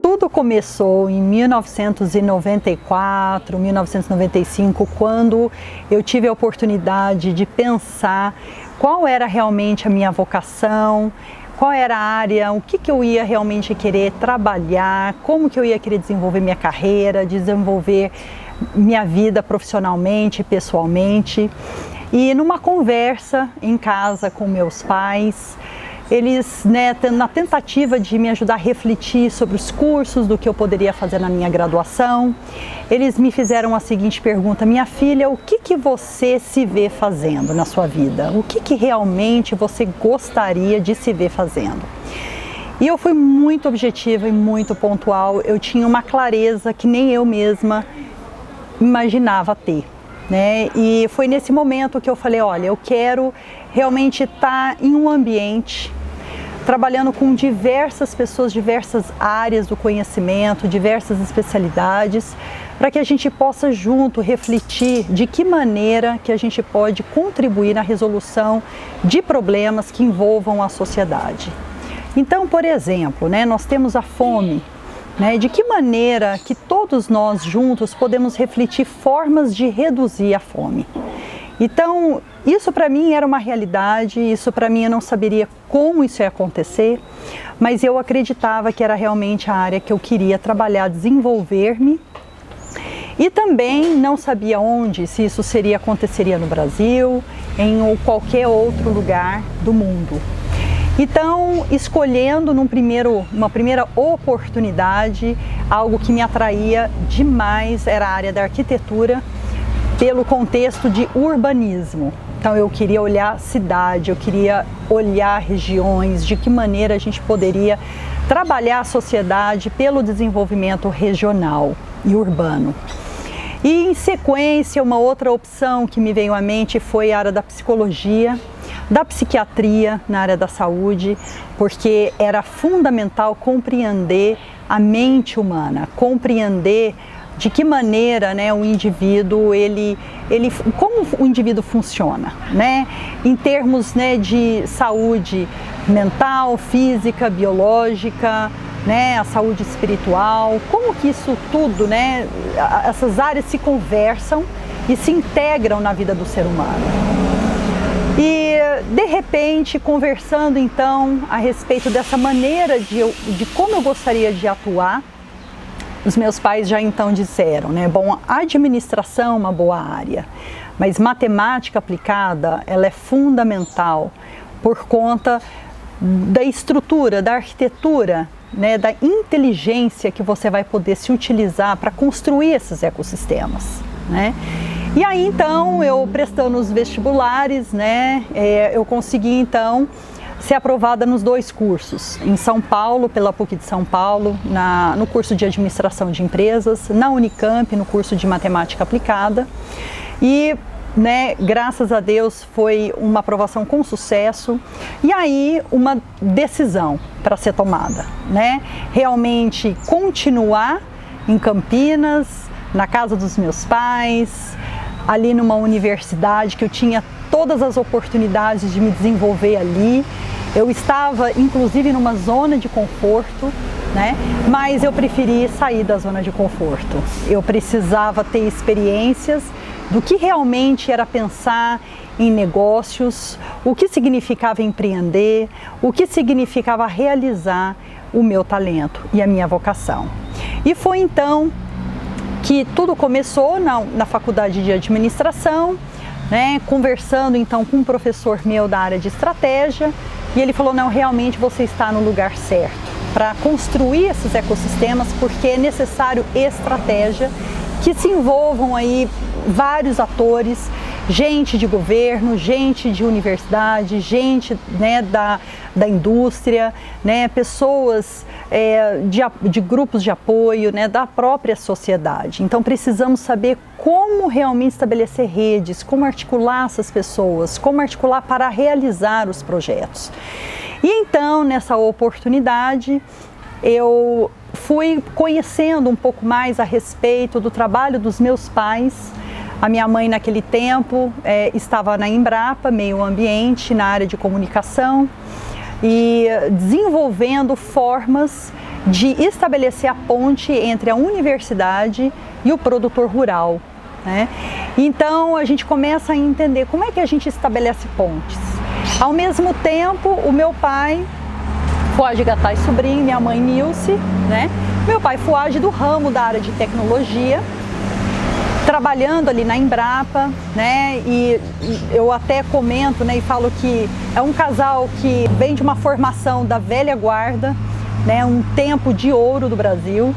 Tudo começou em 1994, 1995, quando eu tive a oportunidade de pensar qual era realmente a minha vocação, qual era a área, o que eu ia realmente querer trabalhar, como que eu ia querer desenvolver minha carreira, desenvolver minha vida profissionalmente, pessoalmente. E numa conversa em casa com meus pais, eles, na tentativa de me ajudar a refletir sobre os cursos, do que eu poderia fazer na minha graduação, eles me fizeram a seguinte pergunta: minha filha, o que você se vê fazendo na sua vida? O que realmente você gostaria de se ver fazendo? E eu fui muito objetiva e muito pontual, eu tinha uma clareza que nem eu mesma imaginava ter. E foi nesse momento que eu falei, olha, eu quero realmente estar em um ambiente trabalhando com diversas pessoas, diversas áreas do conhecimento, diversas especialidades, para que a gente possa junto refletir de que maneira que a gente pode contribuir na resolução de problemas que envolvam a sociedade. Então, por exemplo, nós temos a fome. De que maneira que todos nós juntos podemos refletir formas de reduzir a fome. Então, isso para mim era uma realidade, isso para mim eu não saberia como isso ia acontecer, mas eu acreditava que era realmente a área que eu queria trabalhar, desenvolver-me, e também não sabia onde, se isso aconteceria no Brasil, em qualquer outro lugar do mundo. Então, escolhendo uma primeira oportunidade, algo que me atraía demais era a área da arquitetura, pelo contexto de urbanismo. Então eu queria olhar cidade, eu queria olhar regiões, de que maneira a gente poderia trabalhar a sociedade pelo desenvolvimento regional e urbano. E em sequência, uma outra opção que me veio à mente foi a área da psicologia, da psiquiatria na área da saúde, porque era fundamental compreender a mente humana, compreender de que maneira o indivíduo, como o indivíduo funciona, em termos de saúde mental, física, biológica, a saúde espiritual, como que isso tudo, essas áreas se conversam e se integram na vida do ser humano. E de repente, conversando então a respeito dessa maneira de como eu gostaria de atuar, os meus pais já então disseram, bom, a administração é uma boa área, mas matemática aplicada, ela é fundamental por conta da estrutura, da arquitetura, da inteligência que você vai poder se utilizar para construir esses ecossistemas, E aí então, eu prestando os vestibulares, eu consegui então ser aprovada nos 2 cursos, em São Paulo, pela PUC de São Paulo, no curso de Administração de Empresas, na Unicamp, no curso de Matemática Aplicada. E, graças a Deus, foi uma aprovação com sucesso. E aí, uma decisão para ser tomada, Realmente continuar em Campinas, na casa dos meus pais, ali numa universidade que eu tinha todas as oportunidades de me desenvolver ali. Eu estava, inclusive, numa zona de conforto, mas eu preferi sair da zona de conforto. Eu precisava ter experiências do que realmente era pensar em negócios, o que significava empreender, o que significava realizar o meu talento e a minha vocação. E foi então que tudo começou na faculdade de administração, conversando então com um professor meu da área de estratégia, e ele falou, não, realmente você está no lugar certo para construir esses ecossistemas, porque é necessário estratégia, que se envolvam aí vários atores, gente de governo, gente de universidade, gente da indústria, pessoas de grupos de apoio, da própria sociedade. Então precisamos saber como realmente estabelecer redes, como articular essas pessoas, como articular para realizar os projetos. E então, nessa oportunidade, eu fui conhecendo um pouco mais a respeito do trabalho dos meus pais, A minha mãe naquele tempo estava na Embrapa, meio ambiente, na área de comunicação, e desenvolvendo formas de estabelecer a ponte entre a universidade e o produtor rural, né? Então a gente começa a entender como é que a gente estabelece pontes. Ao mesmo tempo, o meu pai, Fuad Gattai Sobrinho, minha mãe Nilce, né? Meu pai Fuad do ramo da área de tecnologia, trabalhando ali na Embrapa, né? E eu até comento, né, e falo que é um casal que vem de uma formação da velha guarda, né? Um tempo de ouro do Brasil,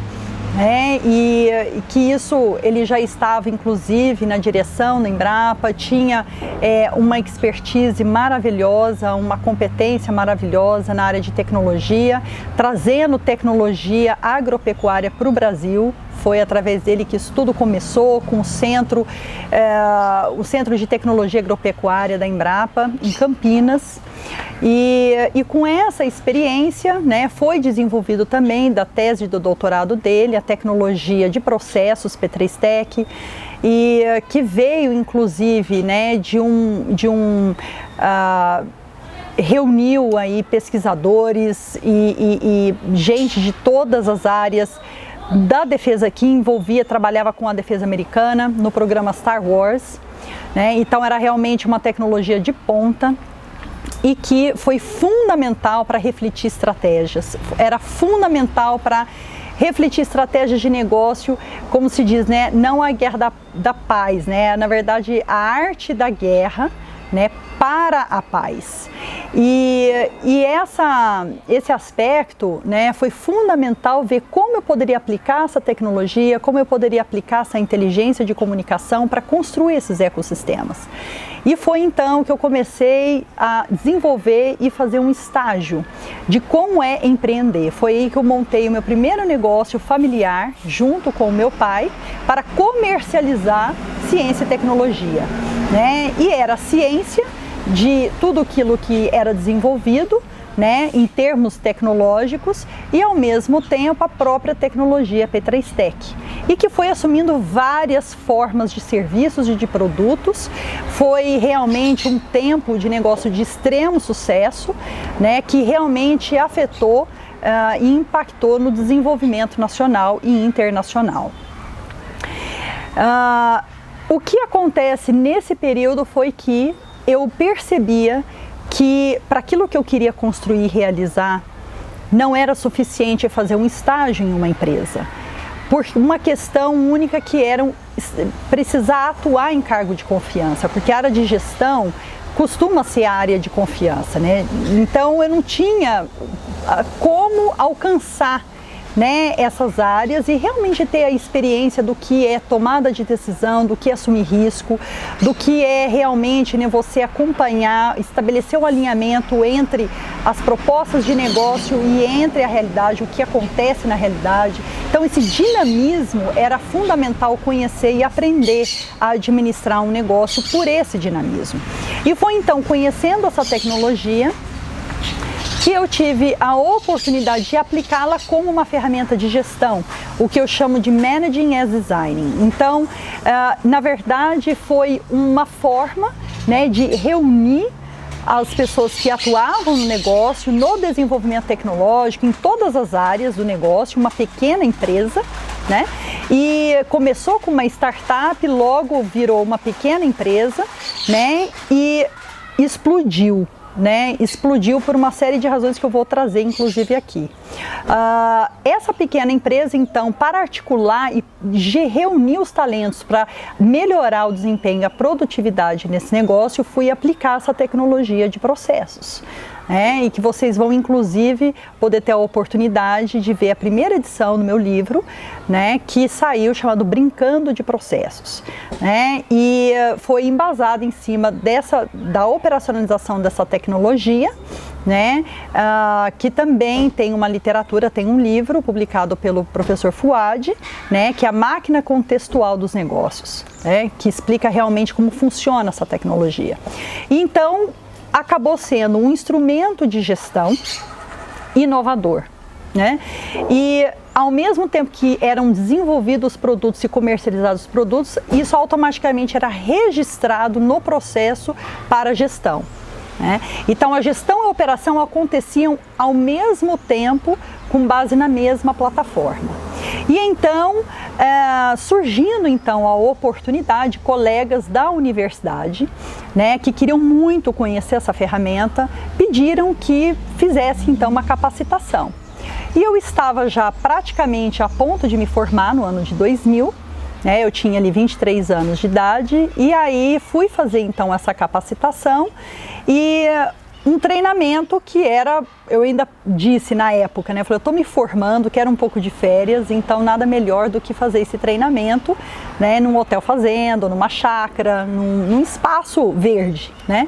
né? E que isso ele já estava inclusive na direção da Embrapa, tinha uma expertise maravilhosa, uma competência maravilhosa na área de tecnologia, trazendo tecnologia agropecuária para o Brasil. Foi através dele que isso tudo começou, com o Centro de Tecnologia Agropecuária da Embrapa, em Campinas. E com essa experiência, né, foi desenvolvido também da tese do doutorado dele, a tecnologia de processos P3Tec, e que veio inclusive, né, reuniu aí pesquisadores e gente de todas as áreas da defesa que trabalhava com a defesa americana no programa Star Wars, né? Então era realmente uma tecnologia de ponta e que foi fundamental para refletir estratégias, era fundamental para refletir estratégias de negócio, como se diz, né? Não a guerra da paz, né? Na verdade, a arte da guerra, né, para a paz. E esse aspecto, né, foi fundamental ver como eu poderia aplicar essa tecnologia, como eu poderia aplicar essa inteligência de comunicação para construir esses ecossistemas. E foi então que eu comecei a desenvolver e fazer um estágio de como é empreender. Foi aí que eu montei o meu primeiro negócio familiar, junto com o meu pai, para comercializar ciência e tecnologia, né? E era ciência de tudo aquilo que era desenvolvido, né, em termos tecnológicos, e ao mesmo tempo a própria tecnologia P3Tec, e que foi assumindo várias formas de serviços e de produtos. Foi realmente um tempo de negócio de extremo sucesso, né, que realmente afetou e impactou no desenvolvimento nacional e internacional. O que acontece nesse período foi que eu percebia que para aquilo que eu queria construir e realizar, não era suficiente fazer um estágio em uma empresa, por uma questão única que era precisar atuar em cargo de confiança, porque a área de gestão costuma ser a área de confiança, né? Então eu não tinha como alcançar, né, essas áreas e realmente ter a experiência do que é tomada de decisão, do que é assumir risco, do que é realmente, né, você acompanhar, estabelecer um alinhamento entre as propostas de negócio e entre a realidade, o que acontece na realidade. Então esse dinamismo era fundamental conhecer e aprender a administrar um negócio por esse dinamismo. E foi então conhecendo essa tecnologia que eu tive a oportunidade de aplicá-la como uma ferramenta de gestão, o que eu chamo de Managing as Designing. Então, na verdade, foi uma forma, né, de reunir as pessoas que atuavam no negócio, no desenvolvimento tecnológico, em todas as áreas do negócio, uma pequena empresa, né? E começou com uma startup, logo virou uma pequena empresa, né? E explodiu. Né, explodiu por uma série de razões que eu vou trazer inclusive aqui. Essa pequena empresa então, para articular e reunir os talentos para melhorar o desempenho e a produtividade nesse negócio, fui aplicar essa tecnologia de processos. E que vocês vão inclusive poder ter a oportunidade de ver a primeira edição do meu livro, né, que saiu, chamado Brincando de Processos, né, e foi embasado em cima da operacionalização dessa tecnologia, né, que também tem uma literatura, tem um livro publicado pelo professor Fuad, né, que é a Máquina Contextual dos Negócios, né, que explica realmente como funciona essa tecnologia. E então acabou sendo um instrumento de gestão inovador, né? E ao mesmo tempo que eram desenvolvidos os produtos e comercializados os produtos, isso automaticamente era registrado no processo para a gestão, né? Então a gestão e a operação aconteciam ao mesmo tempo, com base na mesma plataforma. E então, surgindo então a oportunidade, colegas da universidade, né, que queriam muito conhecer essa ferramenta, pediram que fizesse então uma capacitação. E eu estava já praticamente a ponto de me formar no ano de 2000, né, eu tinha ali 23 anos de idade, e aí fui fazer então essa capacitação e um treinamento que era, eu ainda disse na época, né, eu falei, eu estou me formando, quero um pouco de férias, então nada melhor do que fazer esse treinamento, né, num hotel fazenda, numa chácara, num espaço verde, né.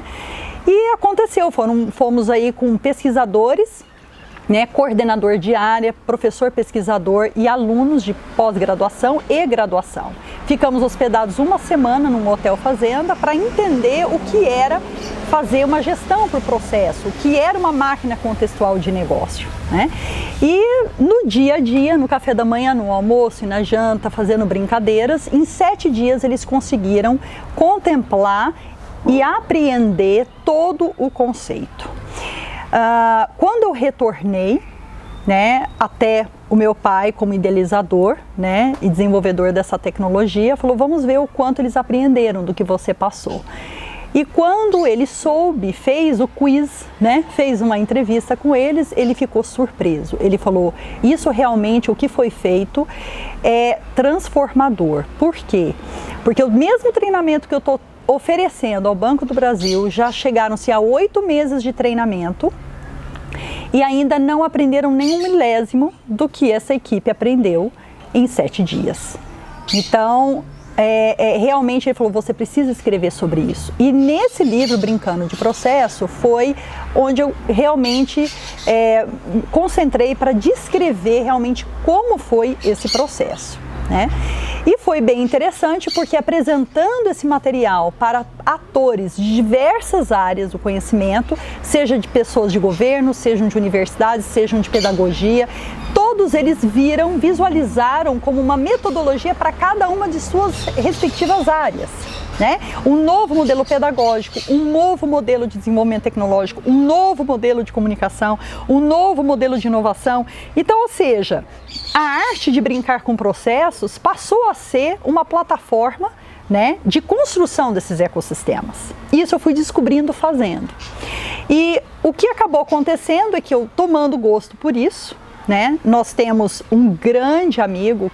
E aconteceu, fomos aí com pesquisadores, né, coordenador de área, professor pesquisador e alunos de pós-graduação e graduação. Ficamos hospedados uma semana num hotel fazenda para entender o que era fazer uma gestão para o processo, o que era uma máquina contextual de negócio, né? E no dia a dia, no café da manhã, no almoço e na janta, fazendo brincadeiras, em 7 dias eles conseguiram contemplar e apreender todo o conceito. Quando eu retornei, né, até o meu pai como idealizador, né, e desenvolvedor dessa tecnologia, falou, vamos ver o quanto eles apreenderam do que você passou. E quando ele soube, fez o quiz, né, fez uma entrevista com eles, ele ficou surpreso. Ele falou, isso realmente, o que foi feito é transformador. Por quê? Porque o mesmo treinamento que eu estou oferecendo ao Banco do Brasil, já chegaram-se a 8 meses de treinamento e ainda não aprenderam nem 1/1000 do que essa equipe aprendeu em 7 dias. Então, realmente ele falou, você precisa escrever sobre isso. E nesse livro, Brincando de Processo, foi onde eu realmente concentrei para descrever realmente como foi esse processo, né? E foi bem interessante porque apresentando esse material para atores de diversas áreas do conhecimento, seja de pessoas de governo, sejam de universidades, sejam de pedagogia, todos eles visualizaram como uma metodologia para cada uma de suas respectivas áreas, né? Um novo modelo pedagógico, um novo modelo de desenvolvimento tecnológico, um novo modelo de comunicação, um novo modelo de inovação. Então, ou seja, a arte de brincar com processos passou a ser uma plataforma, né, de construção desses ecossistemas. Isso eu fui descobrindo fazendo. E o que acabou acontecendo é que eu, tomando gosto por isso, né, nós temos um grande amigo,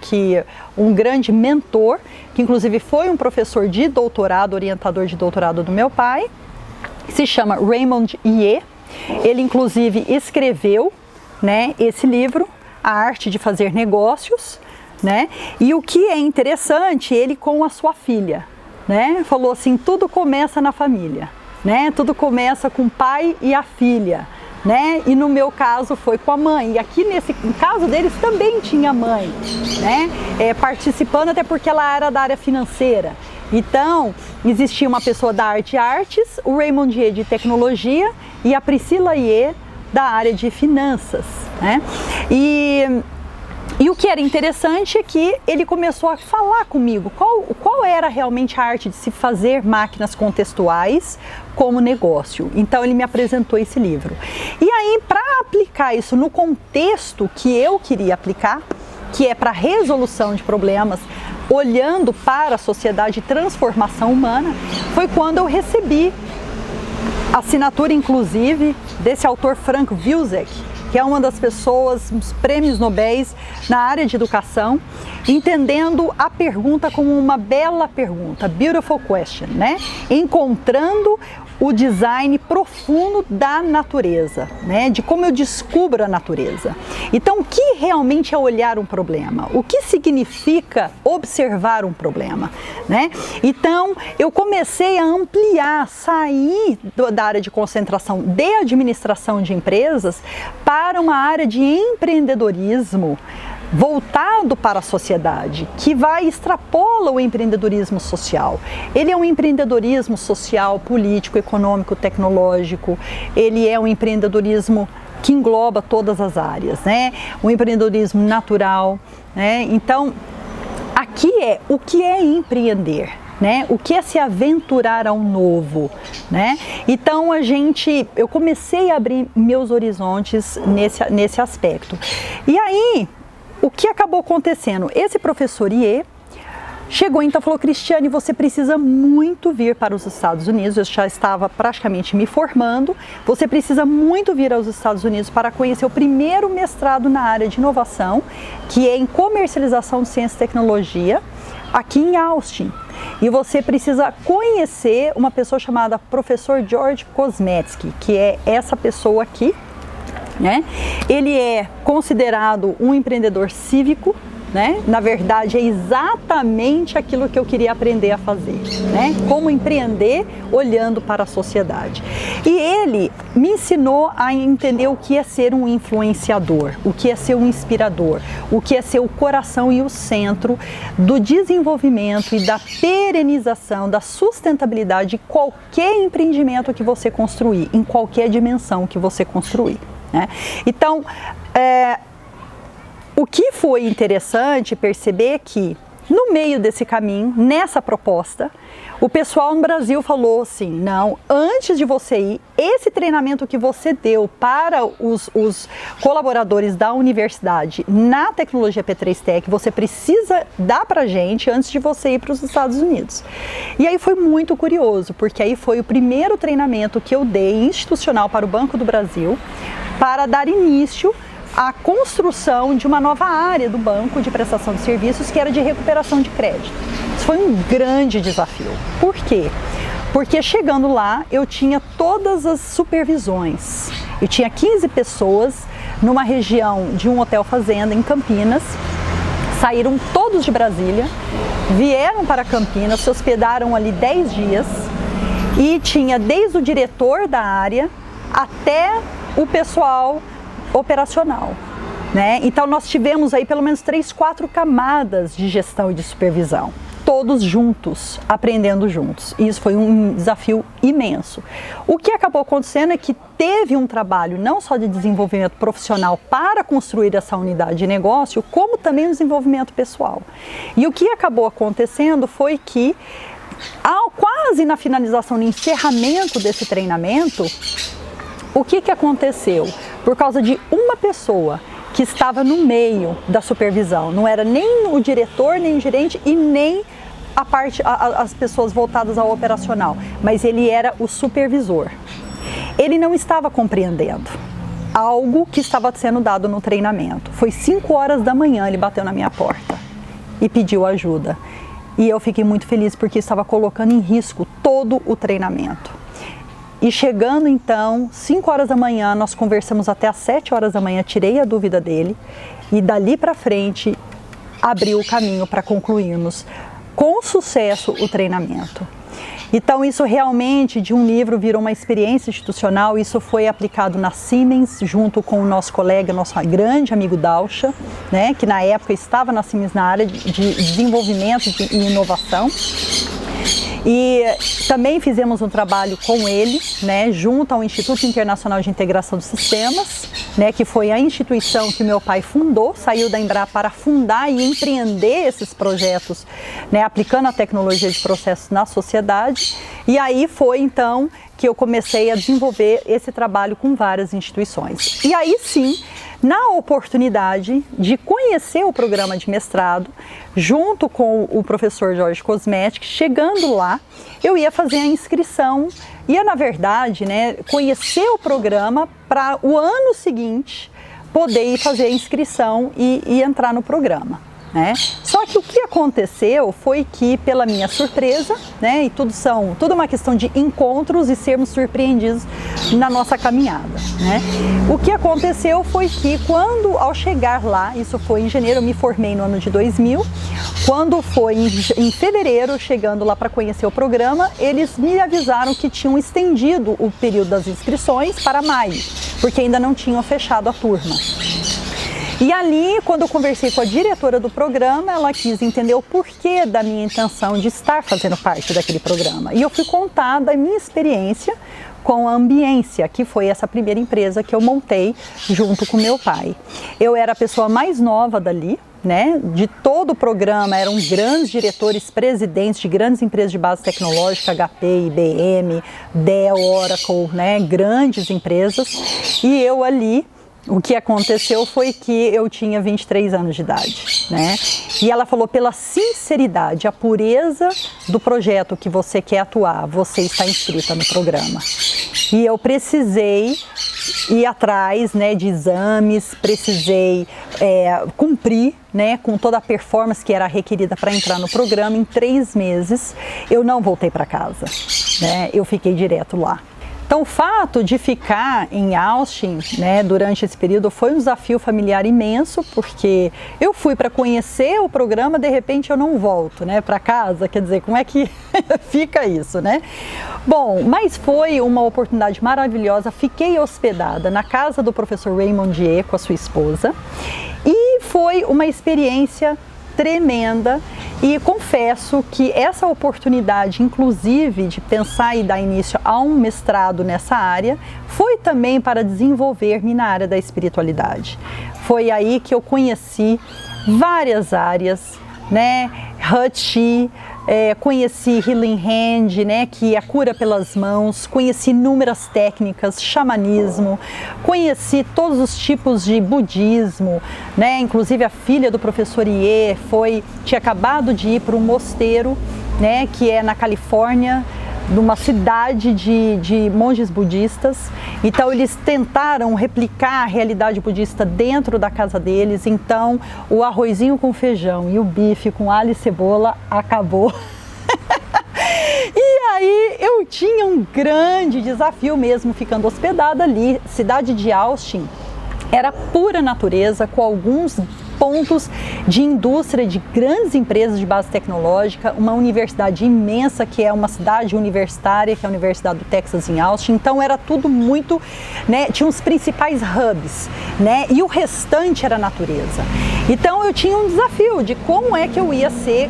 um grande mentor, que inclusive foi um professor de doutorado, orientador de doutorado do meu pai, que se chama Raymond Ye. Ele inclusive escreveu, né, esse livro, A Arte de Fazer Negócios, né? E o que é interessante, ele com a sua filha, né? Falou assim, tudo começa na família, né? Tudo começa com o pai e a filha, né? E no meu caso foi com a mãe. E aqui nesse caso deles também tinha mãe, né? Participando, até porque ela era da área financeira. Então, existia uma pessoa da arte e artes, o Raymond Ye de tecnologia e a Priscila Ye da área de finanças, né? E o que era interessante é que ele começou a falar comigo qual era realmente a arte de se fazer máquinas contextuais como negócio. Então ele me apresentou esse livro. E aí, para aplicar isso no contexto que eu queria aplicar, que é para resolução de problemas, olhando para a sociedade e transformação humana, foi quando eu recebi a assinatura, inclusive, desse autor Frank Wilczek, que é uma das pessoas, uns prêmios Nobel na área de educação, entendendo a pergunta como uma bela pergunta, beautiful question, né? Encontrando o design profundo da natureza, né? De como eu descubro a natureza. Então, o que realmente é olhar um problema? O que significa observar um problema, né? Então, eu comecei a ampliar, sair da área de concentração de administração de empresas para uma área de empreendedorismo voltado para a sociedade, que extrapola o empreendedorismo social. Ele é um empreendedorismo social, político, econômico, tecnológico, ele é um empreendedorismo que engloba todas as áreas, né? O empreendedorismo natural, né? Então, aqui é o que é empreender, né? O que é se aventurar ao novo, né? Então eu comecei a abrir meus horizontes nesse aspecto. E aí, o que acabou acontecendo? Esse professor Iê chegou então e falou: Cristiane, você precisa muito vir para os Estados Unidos. Eu já estava praticamente me formando. Você precisa muito vir aos Estados Unidos para conhecer o primeiro mestrado na área de inovação, que é em comercialização de ciência e tecnologia, aqui em Austin. E você precisa conhecer uma pessoa chamada professor George Kosmetsky, que é essa pessoa aqui, né? Ele é considerado um empreendedor cívico, né? Na verdade, é exatamente aquilo que eu queria aprender a fazer, né? Como empreender olhando para a sociedade. E ele me ensinou a entender o que é ser um influenciador, o que é ser um inspirador, o que é ser o coração e o centro do desenvolvimento e da perenização, da sustentabilidade de qualquer empreendimento que você construir, em qualquer dimensão que você construir, né? Então, o que foi interessante perceber é que, no meio desse caminho, nessa proposta, o pessoal no Brasil falou assim: não, antes de você ir, esse treinamento que você deu para os colaboradores da universidade na tecnologia P3 Tech, você precisa dar para a gente antes de você ir para os Estados Unidos. E aí foi muito curioso, porque aí foi o primeiro treinamento que eu dei institucional para o Banco do Brasil, para dar início a construção de uma nova área do banco de prestação de serviços, que era de recuperação de crédito. Isso foi um grande desafio. Por quê? Porque chegando lá, eu tinha todas as supervisões. Eu tinha 15 pessoas numa região de um hotel fazenda em Campinas. Saíram todos de Brasília, vieram para Campinas, se hospedaram ali 10 dias e tinha desde o diretor da área até o pessoal operacional, né? Então nós tivemos aí pelo menos 3, 4 camadas de gestão e de supervisão, todos juntos, aprendendo juntos. E isso foi um desafio imenso. O que acabou acontecendo é que teve um trabalho não só de desenvolvimento profissional para construir essa unidade de negócio, como também um desenvolvimento pessoal. E o que acabou acontecendo foi que, quase na finalização, no encerramento desse treinamento, o que aconteceu? Por causa de uma pessoa que estava no meio da supervisão, não era nem o diretor, nem o gerente e nem as pessoas voltadas ao operacional, mas ele era o supervisor. Ele não estava compreendendo algo que estava sendo dado no treinamento. Foi 5 horas da manhã, ele bateu na minha porta e pediu ajuda. E eu fiquei muito feliz porque estava colocando em risco todo o treinamento. E chegando então, 5 horas da manhã, nós conversamos até às 7 horas da manhã, tirei a dúvida dele e dali para frente abriu o caminho para concluirmos com sucesso o treinamento. Então isso realmente de um livro virou uma experiência institucional. Isso foi aplicado na Siemens junto com o nosso colega, nosso grande amigo Dalcha, né, que na época estava na Siemens na área de desenvolvimento e inovação. E também fizemos um trabalho com ele, né, junto ao Instituto Internacional de Integração de Sistemas, né, que foi a instituição que meu pai fundou, saiu da Embrapa para fundar e empreender esses projetos, né, aplicando a tecnologia de processos na sociedade. E aí foi então que eu comecei a desenvolver esse trabalho com várias instituições. E aí sim, na oportunidade de conhecer o programa de mestrado, junto com o professor George Kosmetsky, chegando lá, eu ia fazer a inscrição, ia na verdade, né, conhecer o programa para o ano seguinte poder ir fazer a inscrição e entrar no programa, né? Só que o que aconteceu foi que, pela minha surpresa, né, e tudo uma questão de encontros e sermos surpreendidos na nossa caminhada, né? O que aconteceu foi que ao chegar lá, isso foi em janeiro, eu me formei no ano de 2000, quando foi em fevereiro, chegando lá para conhecer o programa, eles me avisaram que tinham estendido o período das inscrições para maio, porque ainda não tinham fechado a turma. E ali, quando eu conversei com a diretora do programa, ela quis entender o porquê da minha intenção de estar fazendo parte daquele programa. E eu fui contar da minha experiência com a Ambiência, que foi essa primeira empresa que eu montei junto com meu pai. Eu era a pessoa mais nova dali, né? De todo o programa eram grandes diretores, presidentes de grandes empresas de base tecnológica, HP, IBM, Dell, Oracle, né? Grandes empresas. E eu ali, o que aconteceu foi que eu tinha 23 anos de idade, né? E ela falou, pela sinceridade, a pureza do projeto que você quer atuar, você está inscrita no programa. E eu precisei ir atrás, né, de exames, precisei cumprir, né, com toda a performance que era requerida para entrar no programa. Em 3 meses eu não voltei para casa, né? Eu fiquei direto lá. Então, o fato de ficar em Austin, né, durante esse período foi um desafio familiar imenso, porque eu fui para conhecer o programa, de repente eu não volto, né, para casa, quer dizer, como é que fica isso, né? Bom, mas foi uma oportunidade maravilhosa, fiquei hospedada na casa do professor Raymond Dier com a sua esposa e foi uma experiência tremenda e confesso que essa oportunidade, inclusive de pensar e dar início a um mestrado nessa área, foi também para desenvolver-me na área da espiritualidade. Foi aí que eu conheci várias áreas, né? Hatchi, conheci Healing Hand, né, que é a cura pelas mãos, conheci inúmeras técnicas, xamanismo, conheci todos os tipos de budismo, né, inclusive a filha do professor Ie tinha acabado de ir para um mosteiro, né, que é na Califórnia, numa cidade de monges budistas. Então eles tentaram replicar a realidade budista dentro da casa deles. Então o arrozinho com feijão e o bife com alho e cebola acabou. E aí eu tinha um grande desafio mesmo ficando hospedada ali. Cidade de Austin era pura natureza, com alguns pontos de indústria de grandes empresas de base tecnológica, uma universidade imensa que é uma cidade universitária, que é a Universidade do Texas em Austin. Então era tudo muito, né, tinha os principais hubs, né, e o restante era natureza. Então eu tinha um desafio de como é que eu ia ser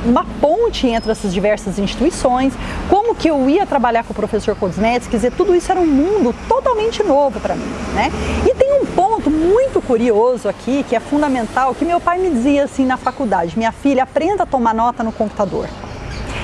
uma ponte entre essas diversas instituições, como que eu ia trabalhar com o professor Koznetsky, quer dizer, tudo isso era um mundo totalmente novo para mim, né? E tem um ponto muito curioso aqui, que é fundamental, que meu pai me dizia assim na faculdade: minha filha, aprenda a tomar nota no computador.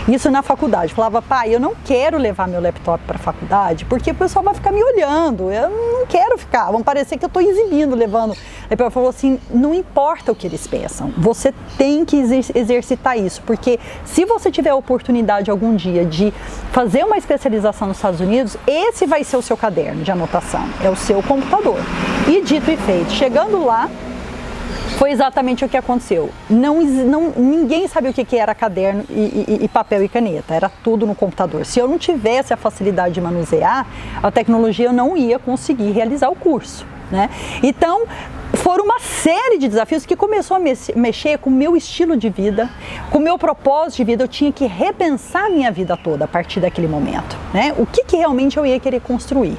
Isso na faculdade. Falava, pai, eu não quero levar meu laptop para a faculdade, porque o pessoal vai ficar me olhando, eu não quero ficar, vão parecer que eu estou exibindo, levando. Ele falou assim, não importa o que eles pensam, você tem que exercitar isso, porque se você tiver a oportunidade algum dia de fazer uma especialização nos Estados Unidos, esse vai ser o seu caderno de anotação, é o seu computador. E dito e feito, chegando lá, foi exatamente o que aconteceu. Ninguém sabia o que era caderno e papel e caneta, era tudo no computador. Se eu não tivesse a facilidade de manusear a tecnologia, eu não ia conseguir realizar o curso, né? Então, foram uma série de desafios que começou a mexer com o meu estilo de vida, com o meu propósito de vida. Eu tinha que repensar a minha vida toda a partir daquele momento, né? O que realmente eu ia querer construir.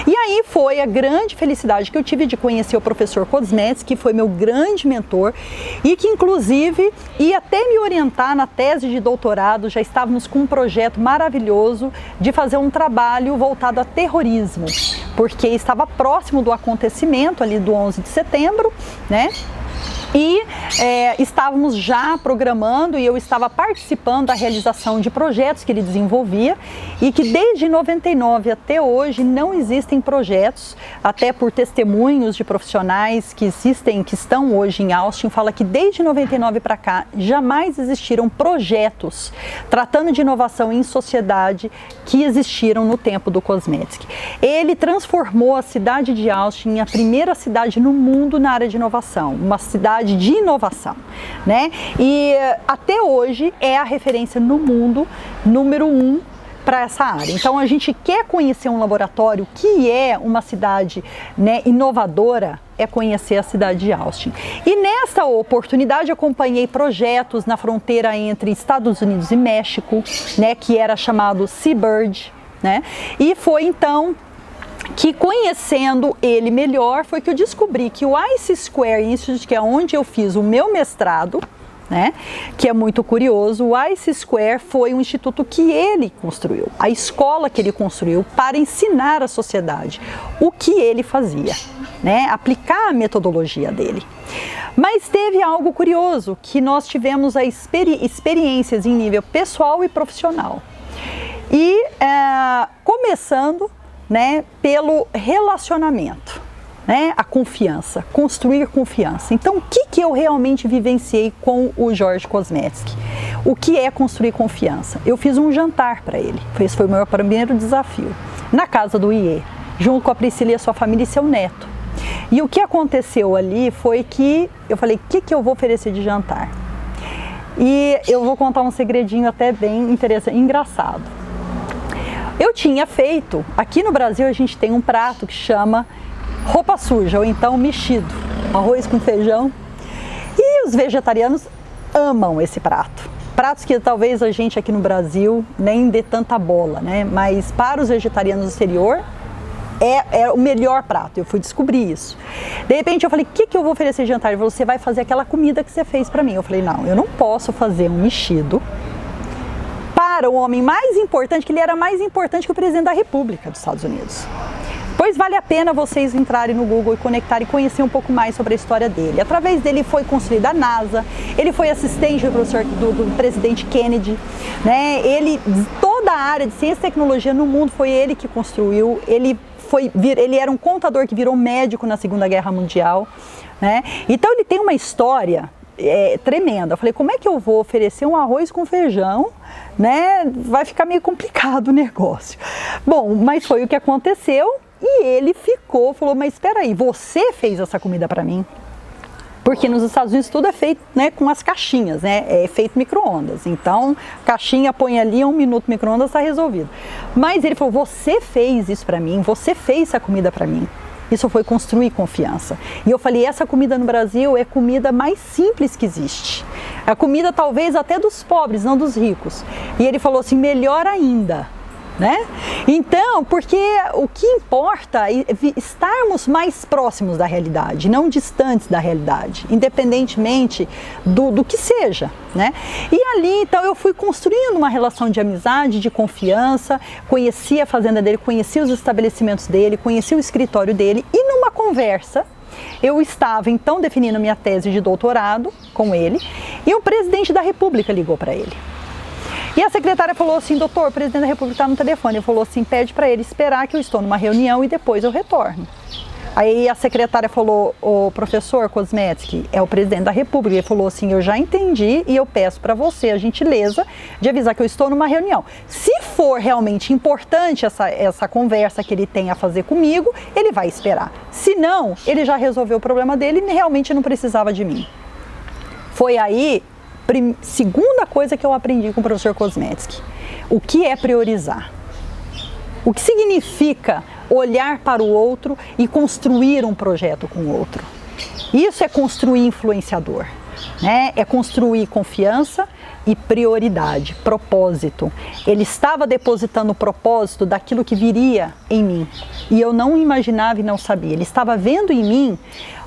E aí foi a grande felicidade que eu tive de conhecer o professor Koznetsky, que foi meu grande mentor e que inclusive ia até me orientar na tese de doutorado. Já estávamos com um projeto maravilhoso de fazer um trabalho voltado a terrorismo, porque estava próximo do acontecimento ali do 11 de setembro, né? E estávamos já programando e eu estava participando da realização de projetos que ele desenvolvia e que desde 99 até hoje não existem projetos, até por testemunhos de profissionais que existem, que estão hoje em Austin, fala que desde 99 para cá jamais existiram projetos tratando de inovação em sociedade que existiram no tempo do Koznetsky. Ele transformou a cidade de Austin em a primeira cidade no mundo na área de inovação, uma cidade de inovação, né? E até hoje é a referência no mundo número 1 para essa área. Então a gente quer conhecer um laboratório que é uma cidade, né, inovadora, é conhecer a cidade de Austin. E nessa oportunidade acompanhei projetos na fronteira entre Estados Unidos e México, né, que era chamado Seabird, né? E foi então que conhecendo ele melhor foi que eu descobri que o ICE Square Institute, que é onde eu fiz o meu mestrado, né, que é muito curioso, o ICE Square foi um instituto que ele construiu, a escola que ele construiu para ensinar à sociedade o que ele fazia, né, aplicar a metodologia dele. Mas teve algo curioso, que nós tivemos experiências em nível pessoal e profissional. E começando, né, pelo relacionamento, né, a confiança, construir confiança. Então, o que eu realmente vivenciei com o Jorge Kosmetzky? O que é construir confiança? Eu fiz um jantar para ele, esse foi o meu primeiro desafio, na casa do IE, junto com a Priscila e a sua família e seu neto. E o que aconteceu ali foi que eu falei, o que eu vou oferecer de jantar? E eu vou contar um segredinho até bem interessante, engraçado. Eu tinha feito, aqui no Brasil a gente tem um prato que chama roupa suja, ou então mexido, arroz com feijão. E os vegetarianos amam esse prato. Pratos que talvez a gente aqui no Brasil nem dê tanta bola, né? Mas para os vegetarianos do exterior é o melhor prato. Eu fui descobrir isso. De repente eu falei, o que eu vou oferecer de jantar? Ele falou, você vai fazer aquela comida que você fez para mim. Eu falei, não, eu não posso fazer um mexido para o homem mais importante, que ele era mais importante que o presidente da República dos Estados Unidos. Pois vale a pena vocês entrarem no Google e conectarem e conhecer um pouco mais sobre a história dele. Através dele foi construída a NASA, ele foi assistente do presidente Kennedy, né? Toda a área de ciência e tecnologia no mundo foi ele que construiu, ele era um contador que virou médico na Segunda Guerra Mundial, né? Então ele tem uma história tremenda. Eu falei, como é que eu vou oferecer um arroz com feijão, né? Vai ficar meio complicado o negócio. Bom, mas foi o que aconteceu. E ele falou, mas espera aí, você fez essa comida para mim? Porque nos Estados Unidos tudo é feito, né, com as caixinhas, né, é feito micro-ondas. Então, caixinha põe ali, 1 minuto micro-ondas, está resolvido. Mas ele falou, você fez isso para mim, você fez essa comida para mim. Isso foi construir confiança. E eu falei, essa comida no Brasil é a comida mais simples que existe. É a comida talvez até dos pobres, não dos ricos. E ele falou assim, melhor ainda. Né? Então, porque o que importa é estarmos mais próximos da realidade, não distantes da realidade, independentemente do que seja, né? E ali, então, eu fui construindo uma relação de amizade, de confiança, conheci a fazenda dele, conheci os estabelecimentos dele, conheci o escritório dele e numa conversa, eu estava então definindo minha tese de doutorado com ele e o presidente da República ligou para ele. E a secretária falou assim, doutor, o presidente da República está no telefone. Ele falou assim, pede para ele esperar que eu estou numa reunião e depois eu retorno. Aí a secretária falou, o professor Kosmetzky é o presidente da República. Ele falou assim, eu já entendi e eu peço para você a gentileza de avisar que eu estou numa reunião. Se for realmente importante essa conversa que ele tem a fazer comigo, ele vai esperar. Se não, ele já resolveu o problema dele e realmente não precisava de mim. Foi aí... Segunda coisa que eu aprendi com o professor Kosmetzky, o que é priorizar? O que significa olhar para o outro e construir um projeto com o outro? Isso é construir influenciador, né? É construir confiança e prioridade, propósito. Ele estava depositando o propósito daquilo que viria em mim e eu não imaginava e não sabia. Ele estava vendo em mim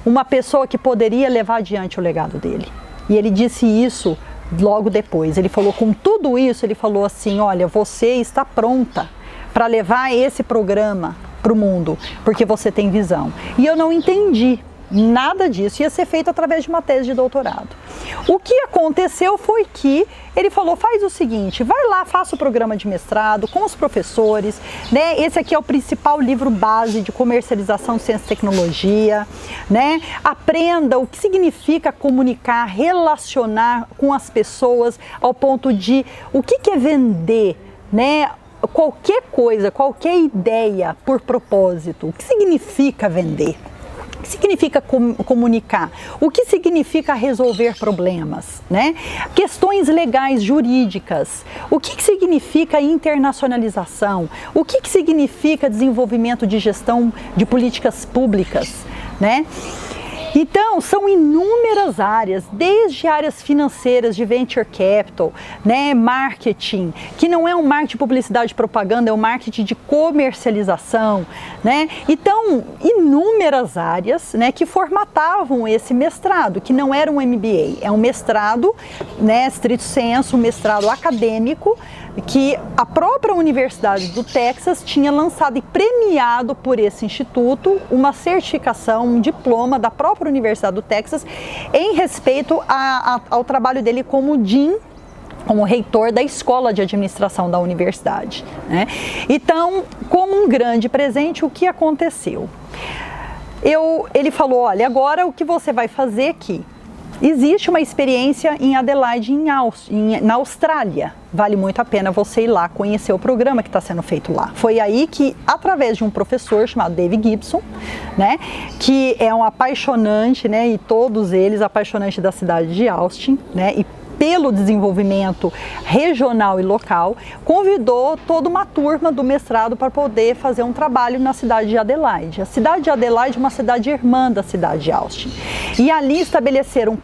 uma pessoa que poderia levar adiante o legado dele. E ele disse isso logo depois. Ele falou, com tudo isso, ele falou assim, olha, você está pronta para levar esse programa para o mundo, porque você tem visão. E eu não entendi nada disso, ia ser feito através de uma tese de doutorado. O que aconteceu foi que ele falou, faz o seguinte, vai lá, faça o programa de mestrado com os professores, né? Esse aqui é o principal livro base de comercialização de ciência e tecnologia, né? Aprenda o que significa comunicar, relacionar com as pessoas ao ponto de o que é vender, né? Qualquer coisa, qualquer ideia por propósito, o que significa vender? O que significa comunicar? O que significa resolver problemas, né? Questões legais, jurídicas. O que significa internacionalização? O que significa desenvolvimento de gestão de políticas públicas, né? Então, são inúmeras áreas, desde áreas financeiras, de venture capital, né, marketing, que não é um marketing de publicidade e propaganda, é um marketing de comercialização, né? Então, inúmeras áreas, né, que formatavam esse mestrado, que não era um MBA, é um mestrado, né, stricto sensu, um mestrado acadêmico, que a própria Universidade do Texas tinha lançado e premiado por esse instituto uma certificação, um diploma da própria Universidade do Texas em respeito ao trabalho dele como dean, como reitor da escola de administração da universidade, né? Então, como um grande presente, o que aconteceu? Ele falou, olha, agora o que você vai fazer aqui? Existe uma experiência em Adelaide, na Austrália. Vale muito a pena você ir lá conhecer o programa que está sendo feito lá. Foi aí que, através de um professor chamado David Gibson, né, que é um apaixonante, né, e todos eles apaixonantes da cidade de Austin, né, e pelo desenvolvimento regional e local, convidou toda uma turma do mestrado para poder fazer um trabalho na cidade de Adelaide. A cidade de Adelaide é uma cidade irmã da cidade de Austin. E ali estabeleceram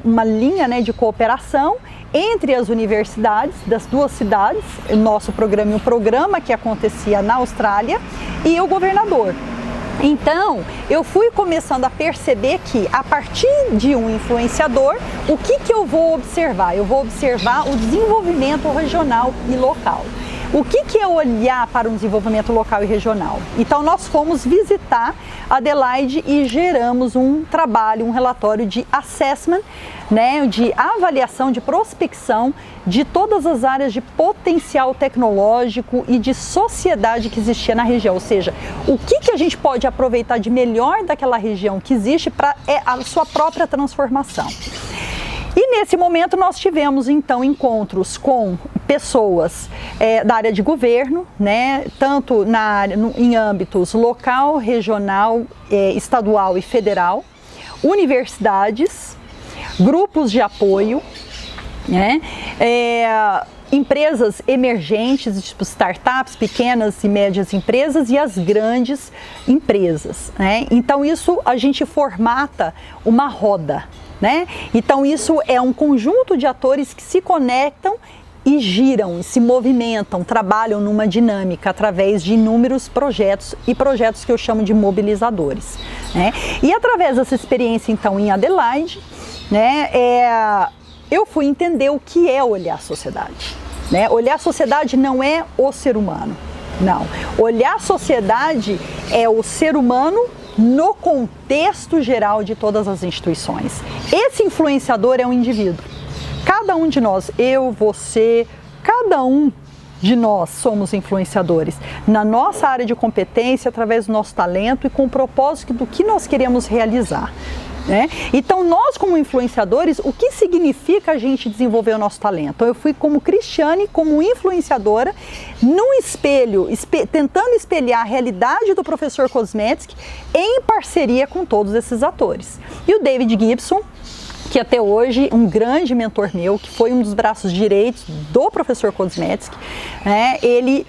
uma linha, né, de cooperação entre as universidades das duas cidades, o nosso programa e o programa que acontecia na Austrália, e o governador. Então, eu fui começando a perceber que, a partir de um influenciador, o que eu vou observar? Eu vou observar o desenvolvimento regional e local. O que é olhar para um desenvolvimento local e regional? Então, nós fomos visitar Adelaide e geramos um trabalho, um relatório de assessment, né, de avaliação, de prospecção de todas as áreas de potencial tecnológico e de sociedade que existia na região. Ou seja, o que a gente pode aproveitar de melhor daquela região que existe para a sua própria transformação. E nesse momento nós tivemos então encontros com pessoas da área de governo, né, tanto em âmbitos local, regional, estadual e federal, universidades, grupos de apoio, né, empresas emergentes, tipo startups, pequenas e médias empresas e as grandes empresas, né? Então isso a gente formata uma roda, né? Então isso é um conjunto de atores que se conectam e giram, se movimentam, trabalham numa dinâmica através de inúmeros projetos e projetos que eu chamo de mobilizadores, né? E através dessa experiência então em Adelaide, né, eu fui entender o que é olhar a sociedade, né? Olhar a sociedade não é o ser humano, não. Olhar a sociedade é o ser humano no contexto geral de todas as instituições. Esse influenciador é um indivíduo. Cada um de nós, eu, você, cada um de nós somos influenciadores na nossa área de competência, através do nosso talento e com o propósito do que nós queremos realizar, né? Então, nós como influenciadores, o que significa a gente desenvolver o nosso talento? Então, eu fui como Cristiane, como influenciadora, num espelho, tentando espelhar a realidade do professor Kosmetski em parceria com todos esses atores. E o David Gibson, que até hoje um grande mentor meu, que foi um dos braços direitos do professor Kosmetski, né, ele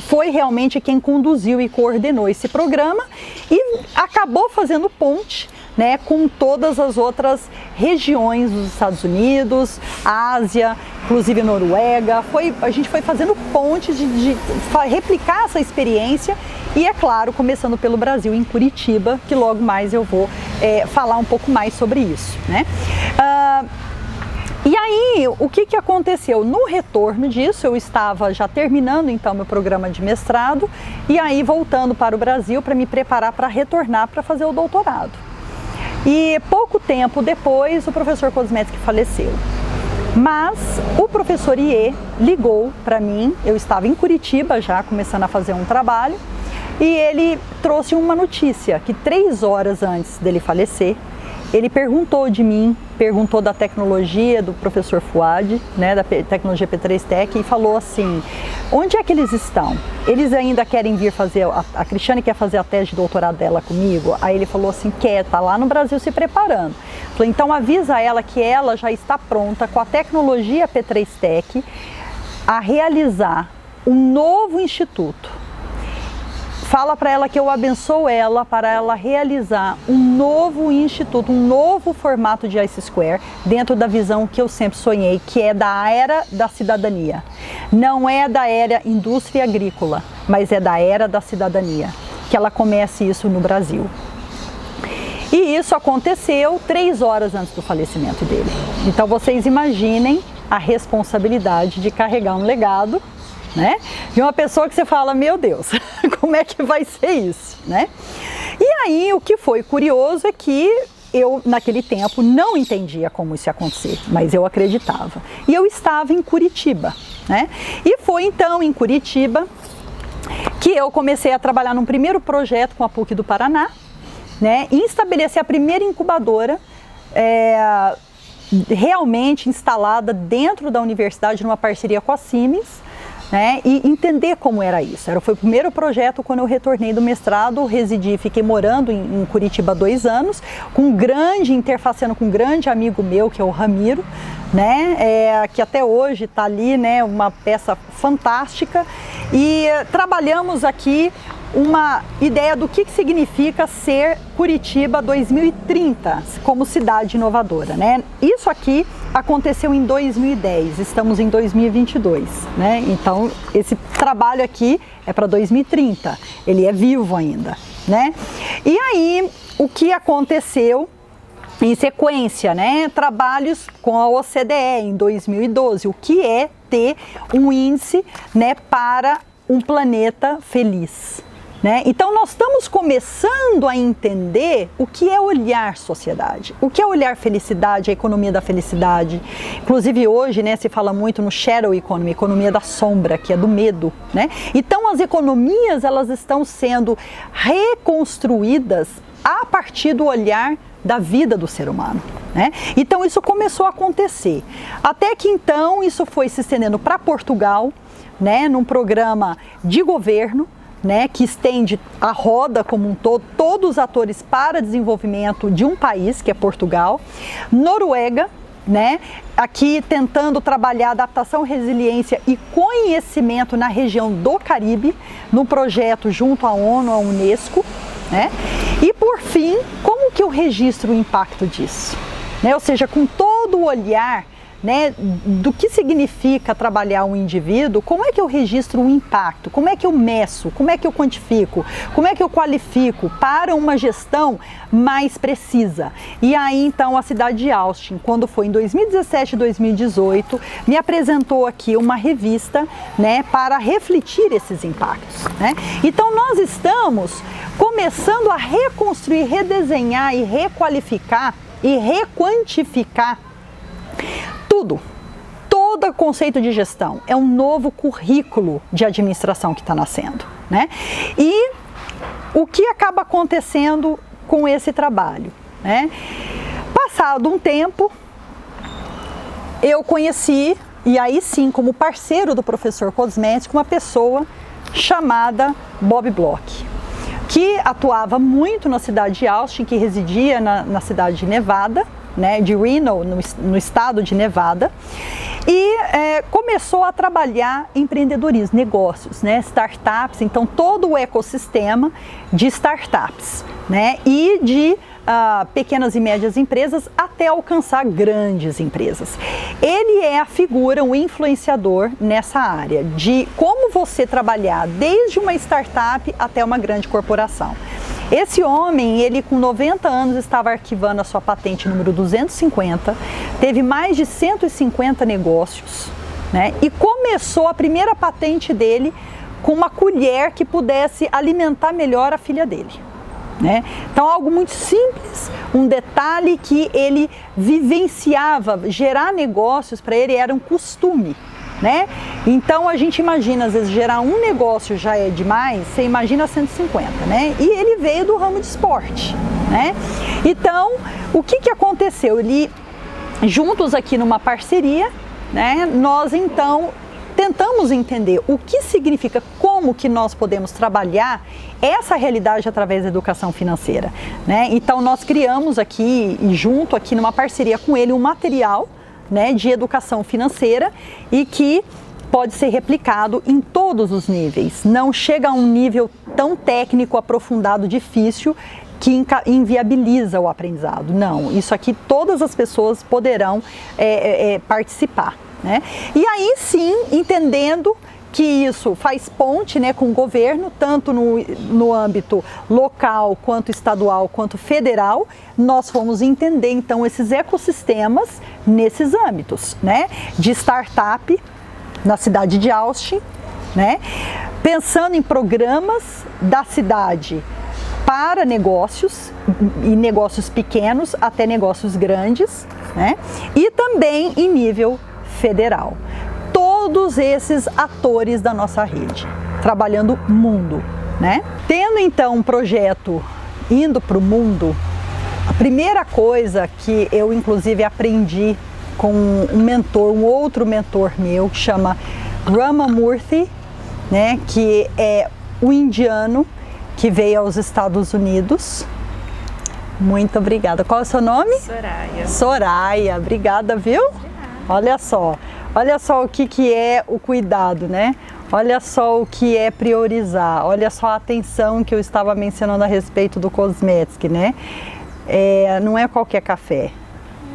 foi realmente quem conduziu e coordenou esse programa e acabou fazendo ponte, né, com todas as outras regiões dos Estados Unidos, Ásia, inclusive Noruega. A gente foi fazendo pontes de replicar essa experiência e, é claro, começando pelo Brasil, em Curitiba, que logo mais eu vou falar um pouco mais sobre isso, né? E aí, o que aconteceu? No retorno disso, eu estava já terminando então meu programa de mestrado e aí voltando para o Brasil para me preparar para retornar para fazer o doutorado. E pouco tempo depois, o professor Kosmetski faleceu. Mas o professor Iê ligou para mim, eu estava em Curitiba já, começando a fazer um trabalho, e ele trouxe uma notícia, que 3 horas antes dele falecer, ele perguntou de mim, perguntou da tecnologia do professor Fouad, né, da tecnologia P3 Tech, e falou assim, onde é que eles estão? Eles ainda querem vir fazer, a Cristiane quer fazer a tese de doutorado dela comigo? Aí ele falou assim, quer, tá lá no Brasil se preparando. Falei, então avisa ela que ela já está pronta com a tecnologia P3 Tech a realizar um novo instituto, fala para ela que eu abençoo ela para ela realizar um novo instituto, um novo formato de IC Square dentro da visão que eu sempre sonhei, que é da era da cidadania. Não é da era indústria agrícola, mas é da era da cidadania, que ela comece isso no Brasil. E isso aconteceu 3 horas antes do falecimento dele. Então vocês imaginem a responsabilidade de carregar um legado, né, de uma pessoa que você fala, meu Deus, como é que vai ser isso, né? E aí o que foi curioso é que eu naquele tempo não entendia como isso ia acontecer, mas eu acreditava. E eu estava em Curitiba, né? E foi então em Curitiba que eu comecei a trabalhar num primeiro projeto com a PUC do Paraná, né, e estabelecer a primeira incubadora realmente instalada dentro da universidade numa parceria com a Siemens, né, e entender como era isso. Foi o primeiro projeto quando eu retornei do mestrado, residi, fiquei morando em Curitiba 2 anos, interfaceando com um grande amigo meu, que é o Ramiro, né, que até hoje está ali, né, uma peça fantástica, e trabalhamos aqui uma ideia do que significa ser Curitiba 2030 como cidade inovadora, né? Isso aqui aconteceu em 2010, estamos em 2022, né? Então esse trabalho aqui é para 2030, ele é vivo ainda, né? E aí o que aconteceu em sequência, né? Trabalhos com a OCDE em 2012, o que é ter um índice, né, para um planeta feliz. Né? Então nós estamos começando a entender o que é olhar sociedade, o que é olhar felicidade, a economia da felicidade. Inclusive hoje, né, se fala muito no shadow economy, economia da sombra, que é do medo, né? Então as economias, elas estão sendo reconstruídas a partir do olhar da vida do ser humano, né? Então isso começou a acontecer, até que então isso foi se estendendo para Portugal, né, num programa de governo, né, que estende a roda como um todo, todos os atores para desenvolvimento de um país, que é Portugal. Noruega, né, aqui tentando trabalhar adaptação, resiliência e conhecimento na região do Caribe, no projeto junto à ONU, à Unesco, né? E por fim, como que eu registro o impacto disso? Né? Ou seja, com todo o olhar, né, do que significa trabalhar um indivíduo, como é que eu registro um impacto, como é que eu meço, como é que eu quantifico, como é que eu qualifico para uma gestão mais precisa. E aí então a cidade de Austin, quando foi em 2017 e 2018, me apresentou aqui uma revista, né, para refletir esses impactos, né? Então nós estamos começando a reconstruir, redesenhar e requalificar e requantificar todo conceito de gestão. É um novo currículo de administração que está nascendo, né? E o que acaba acontecendo com esse trabalho, né? Passado um tempo, eu conheci, e aí sim, como parceiro do professor Kosmetik, uma pessoa chamada Bob Bloch, que atuava muito na cidade de Austin, que residia na cidade de Nevada, né, de Reno, no estado de Nevada, e começou a trabalhar em empreendedorismo, negócios, né, startups, então todo o ecossistema de startups, né, e de pequenas e médias empresas até alcançar grandes empresas. Ele é a figura, o influenciador nessa área de como você trabalhar desde uma startup até uma grande corporação. Esse homem, ele com 90 anos estava arquivando a sua patente número 250, teve mais de 150 negócios, né? E começou a primeira patente dele com uma colher que pudesse alimentar melhor a filha dele, né? Então algo muito simples, um detalhe que ele vivenciava, gerar negócios para ele era um costume, né? Então a gente imagina, às vezes, gerar um negócio já é demais, você imagina 150, né? E ele veio do ramo de esporte, né? Então, o que aconteceu? Ele, juntos aqui numa parceria, né? Nós então tentamos entender o que significa, como que nós podemos trabalhar essa realidade através da educação financeira, né? Então nós criamos aqui, junto aqui numa parceria com ele, um material, né, de educação financeira e que pode ser replicado em todos os níveis. Não chega a um nível tão técnico, aprofundado, difícil, que inviabiliza o aprendizado. Não, isso aqui todas as pessoas poderão participar, né? E aí sim, entendendo que isso faz ponte, né, com o governo, tanto no âmbito local, quanto estadual, quanto federal, nós fomos entender então esses ecossistemas nesses âmbitos, né, de startup na cidade de Austin, né, pensando em programas da cidade para negócios, e negócios pequenos até negócios grandes, né, e também em nível federal. Todos esses atores da nossa rede, trabalhando mundo, né? Tendo então um projeto indo para o mundo, a primeira coisa que eu inclusive aprendi com um mentor, um outro mentor meu, que chama Ramamurthy, né? Que é o indiano que veio aos Estados Unidos. Muito obrigada. Qual é o seu nome? Soraya. Soraya, obrigada, viu? Olha só o que é o cuidado, né? Olha só o que é priorizar, olha só a atenção que eu estava mencionando a respeito do Cosmetic, né? Não é qualquer café,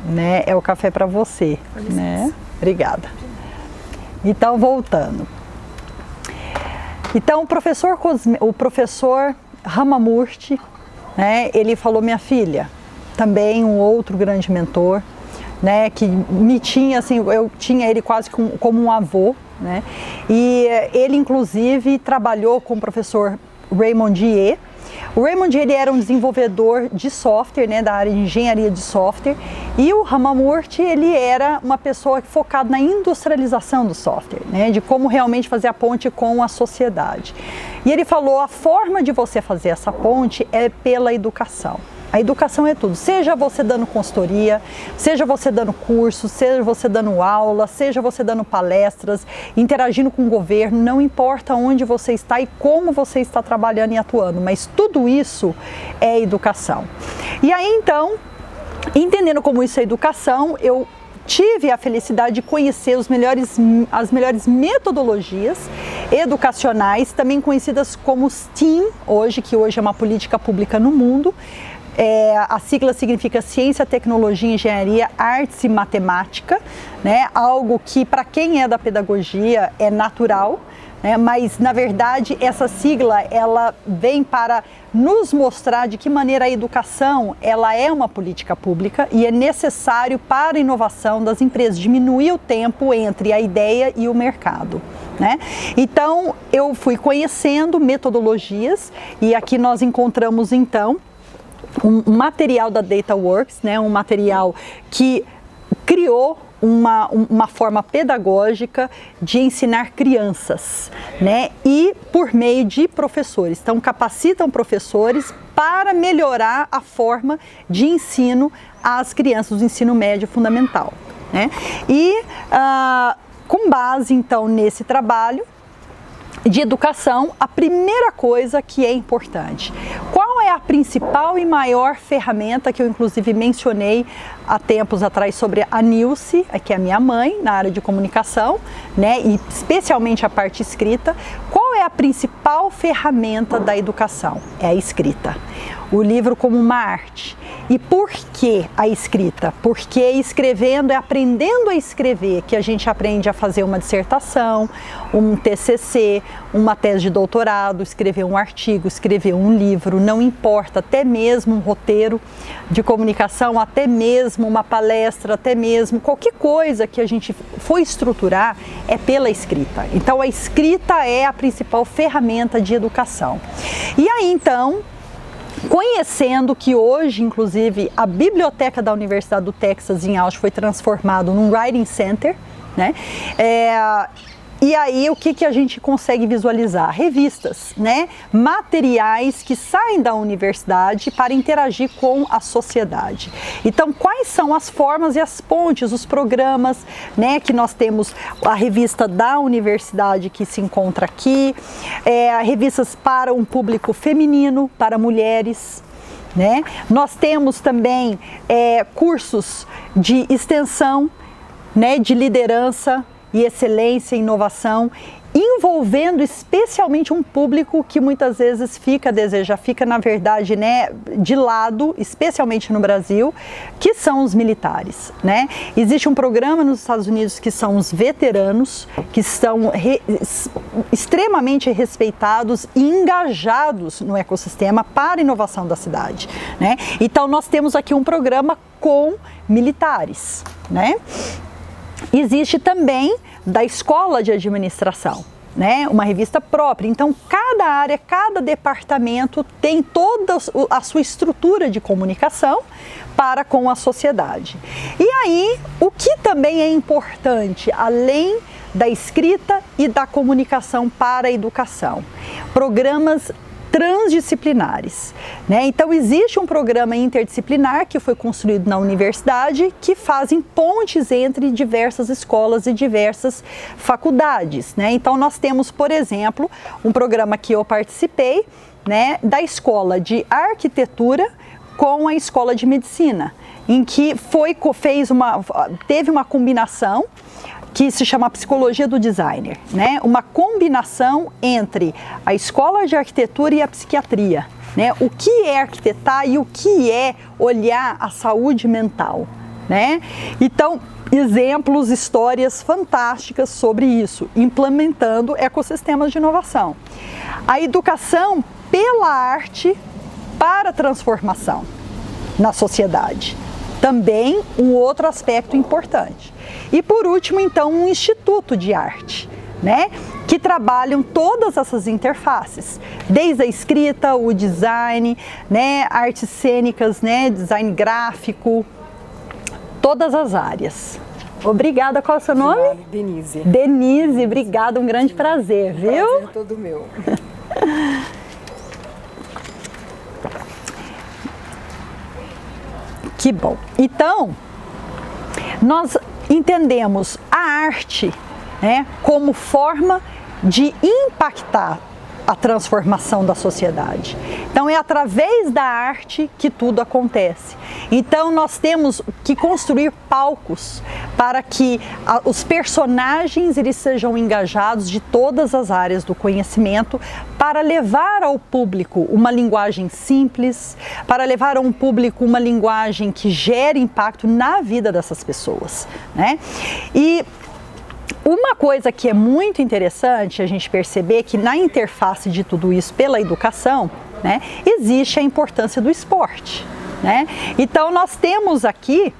né? É o café para você, né? Obrigada. Então, voltando. Então, o professor Ramamurthy, né? Ele falou, minha filha, também um outro grande mentor, né, que me tinha, assim, eu tinha ele quase como um avô, né, e ele inclusive trabalhou com o professor Raymond Dier. O Raymond Dier, ele era um desenvolvedor de software, né, da área de engenharia de software, e o Ramamurthy, ele era uma pessoa focada na industrialização do software, né, de como realmente fazer a ponte com a sociedade. E ele falou, a forma de você fazer essa ponte é pela educação. A educação é tudo, seja você dando consultoria, seja você dando curso, seja você dando aula, seja você dando palestras, interagindo com o governo, não importa onde você está e como você está trabalhando e atuando, mas tudo isso é educação. E aí então, entendendo como isso é educação, eu tive a felicidade de conhecer as melhores metodologias educacionais, também conhecidas como STEAM, que hoje é uma política pública no mundo. A sigla significa Ciência, Tecnologia, Engenharia, Artes e Matemática, né? Algo que para quem é da pedagogia é natural, né? Mas na verdade essa sigla ela vem para nos mostrar de que maneira a educação ela é uma política pública e é necessário para a inovação das empresas, diminuir o tempo entre a ideia e o mercado, né? Então eu fui conhecendo metodologias e aqui nós encontramos então um material da DataWorks, né, um material que criou uma forma pedagógica de ensinar crianças, né, e por meio de professores. Então, capacitam professores para melhorar a forma de ensino às crianças do ensino médio fundamental, né? E com base, então, nesse trabalho de educação, a primeira coisa que é importante. Qual é a principal e maior ferramenta que eu inclusive mencionei há tempos atrás sobre a Nilce, que é a minha mãe na área de comunicação, né, e especialmente a parte escrita. Qual é a principal ferramenta da educação? É a escrita. O livro como uma arte. E por que a escrita? Porque escrevendo, aprendendo a escrever, que a gente aprende a fazer uma dissertação, um TCC, uma tese de doutorado, escrever um artigo, escrever um livro, não importa, até mesmo um roteiro de comunicação, até mesmo uma palestra, até mesmo qualquer coisa que a gente for estruturar é pela escrita. Então a escrita é a principal ferramenta de educação. E aí então, conhecendo que hoje, inclusive, a biblioteca da Universidade do Texas em Austin foi transformada num Writing Center, né? E aí o que a gente consegue visualizar? Revistas, né? Materiais que saem da universidade para interagir com a sociedade. Então, quais são as formas e as pontes, os programas, né? Que nós temos a revista da universidade que se encontra aqui, revistas para um público feminino, para mulheres, né? Nós temos também cursos de extensão, né? De liderança, e excelência e inovação, envolvendo especialmente um público que muitas vezes fica a desejar, fica na verdade, né, de lado, especialmente no Brasil, que são os militares, né? Existe um programa nos Estados Unidos que são os veteranos, que são extremamente respeitados e engajados no ecossistema para a inovação da cidade, né? Então nós temos aqui um programa com militares, né? Existe também da Escola de Administração, né? Uma revista própria. Então, cada área, cada departamento tem toda a sua estrutura de comunicação para com a sociedade. E aí, o que também é importante, além da escrita e da comunicação para a educação? Programas transdisciplinares, né? Então existe um programa interdisciplinar que foi construído na universidade que fazem pontes entre diversas escolas e diversas faculdades, né? Então nós temos, por exemplo, um programa que eu participei, né, da escola de arquitetura com a escola de medicina, em que teve uma combinação que se chama Psicologia do Designer, né? Uma combinação entre a escola de arquitetura e a psiquiatria, né? O que é arquitetar e o que é olhar a saúde mental, né? Então, exemplos, histórias fantásticas sobre isso, implementando ecossistemas de inovação. A educação pela arte para a transformação na sociedade. Também um outro aspecto importante. E por último, então, um instituto de arte, né, que trabalham todas essas interfaces, desde a escrita, o design, né, artes cênicas, né, design gráfico, todas as áreas. Obrigada, qual é o seu nome? Denise. Denise, obrigada, um grande prazer, viu? Prazer é todo meu. Que bom. Então, nós entendemos a arte, né, como forma de impactar a transformação da sociedade. Então é através da arte que tudo acontece. Então nós temos que construir palcos para que os personagens eles sejam engajados de todas as áreas do conhecimento para levar ao público uma linguagem simples, para levar ao público uma linguagem que gere impacto na vida dessas pessoas, né? E uma coisa que é muito interessante a gente perceber que na interface de tudo isso pela educação, né, existe a importância do esporte, né? Então nós temos aqui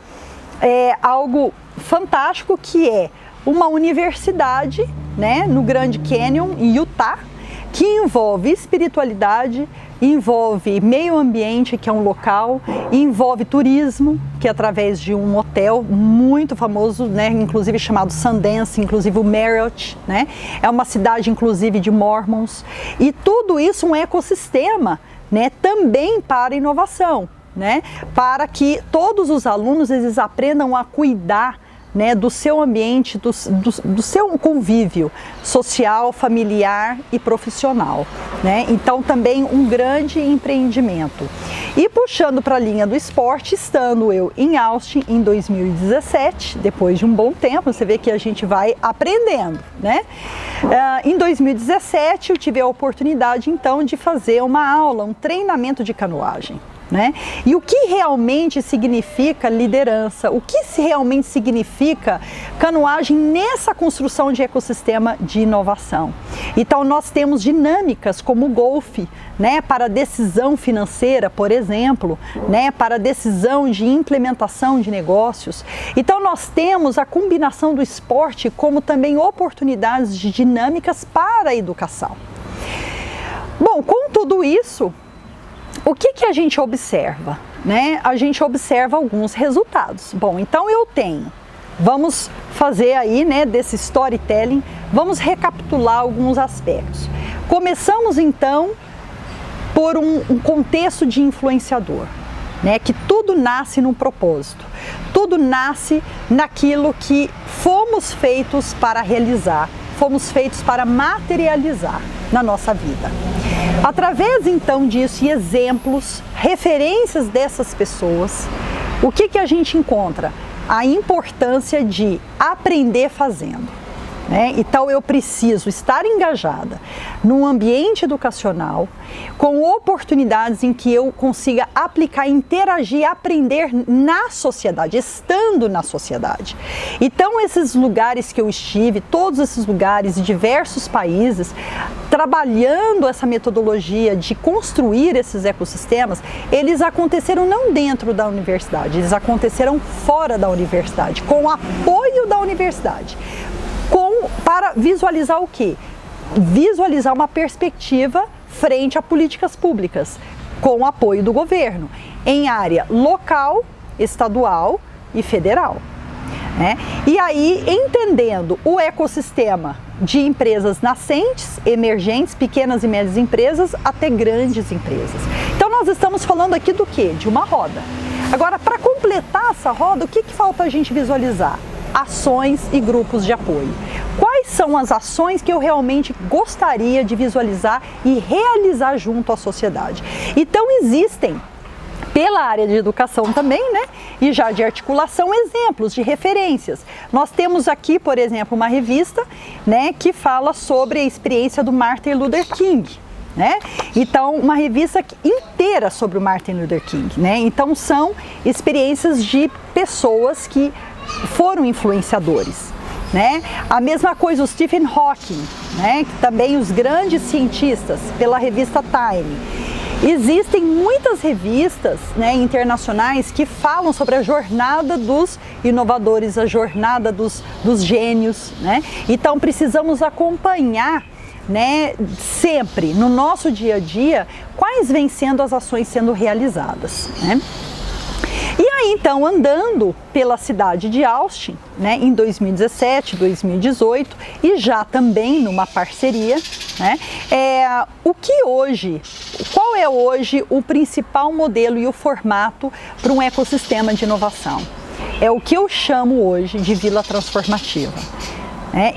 algo fantástico que é uma universidade, né, no Grand Canyon, em Utah, que envolve espiritualidade, envolve meio ambiente, que é um local, envolve turismo, que é através de um hotel muito famoso, né, inclusive chamado Sundance, inclusive o Marriott, né? É uma cidade inclusive de Mormons, e tudo isso um ecossistema, né, também para inovação, né? Para que todos os alunos eles aprendam a cuidar, né, do seu ambiente, do seu convívio social, familiar e profissional, né? Então também um grande empreendimento. E puxando para a linha do esporte, estando eu em Austin em 2017, depois de um bom tempo, você vê que a gente vai aprendendo, né? Em 2017 eu tive a oportunidade então de fazer uma aula, um treinamento de canoagem, né? E o que realmente significa liderança? O que realmente significa canoagem nessa construção de ecossistema de inovação? Então nós temos dinâmicas como o golfe, né, para decisão financeira, por exemplo, né, para decisão de implementação de negócios. Então nós temos a combinação do esporte como também oportunidades de dinâmicas para a educação. Bom, com tudo isso, o que a gente observa, né? A gente observa alguns resultados. Bom, então vamos fazer aí, né, desse storytelling, vamos recapitular alguns aspectos. Começamos então por um contexto de influenciador, né? Que tudo nasce num propósito, tudo nasce naquilo que fomos feitos para realizar, fomos feitos para materializar na nossa vida. Através então disso e exemplos, referências dessas pessoas, o que a gente encontra? A importância de aprender fazendo, né? Então eu preciso estar engajada num ambiente educacional com oportunidades em que eu consiga aplicar, interagir, aprender na sociedade, estando na sociedade. Então esses lugares que eu estive, todos esses lugares em diversos países, trabalhando essa metodologia de construir esses ecossistemas, eles aconteceram não dentro da universidade, eles aconteceram fora da universidade, com o apoio da universidade. Para visualizar o quê? Visualizar uma perspectiva frente a políticas públicas, com o apoio do governo, em área local, estadual e federal. Né? E aí, entendendo o ecossistema de empresas nascentes, emergentes, pequenas e médias empresas, até grandes empresas. Então nós estamos falando aqui do quê? De uma roda. Agora, para completar essa roda, o que falta a gente visualizar? Ações e grupos de apoio. Quais são as ações que eu realmente gostaria de visualizar e realizar junto à sociedade? Então existem, pela área de educação também, né? E já de articulação, exemplos de referências. Nós temos aqui, por exemplo, uma revista, né, que fala sobre a experiência do Martin Luther King. Né? Então, uma revista inteira sobre o Martin Luther King. Né? Então, são experiências de pessoas que foram influenciadores. Né? A mesma coisa o Stephen Hawking, né? Que também os grandes cientistas, pela revista Time. Existem muitas revistas, né, internacionais que falam sobre a jornada dos inovadores, a jornada dos gênios. Né? Então, precisamos acompanhar, né, sempre no nosso dia a dia, quais vêm sendo as ações sendo realizadas. Né? E aí, então, andando pela cidade de Austin, né, em 2017, 2018, e já também numa parceria, né, qual é hoje o principal modelo e o formato para um ecossistema de inovação? É o que eu chamo hoje de vila transformativa.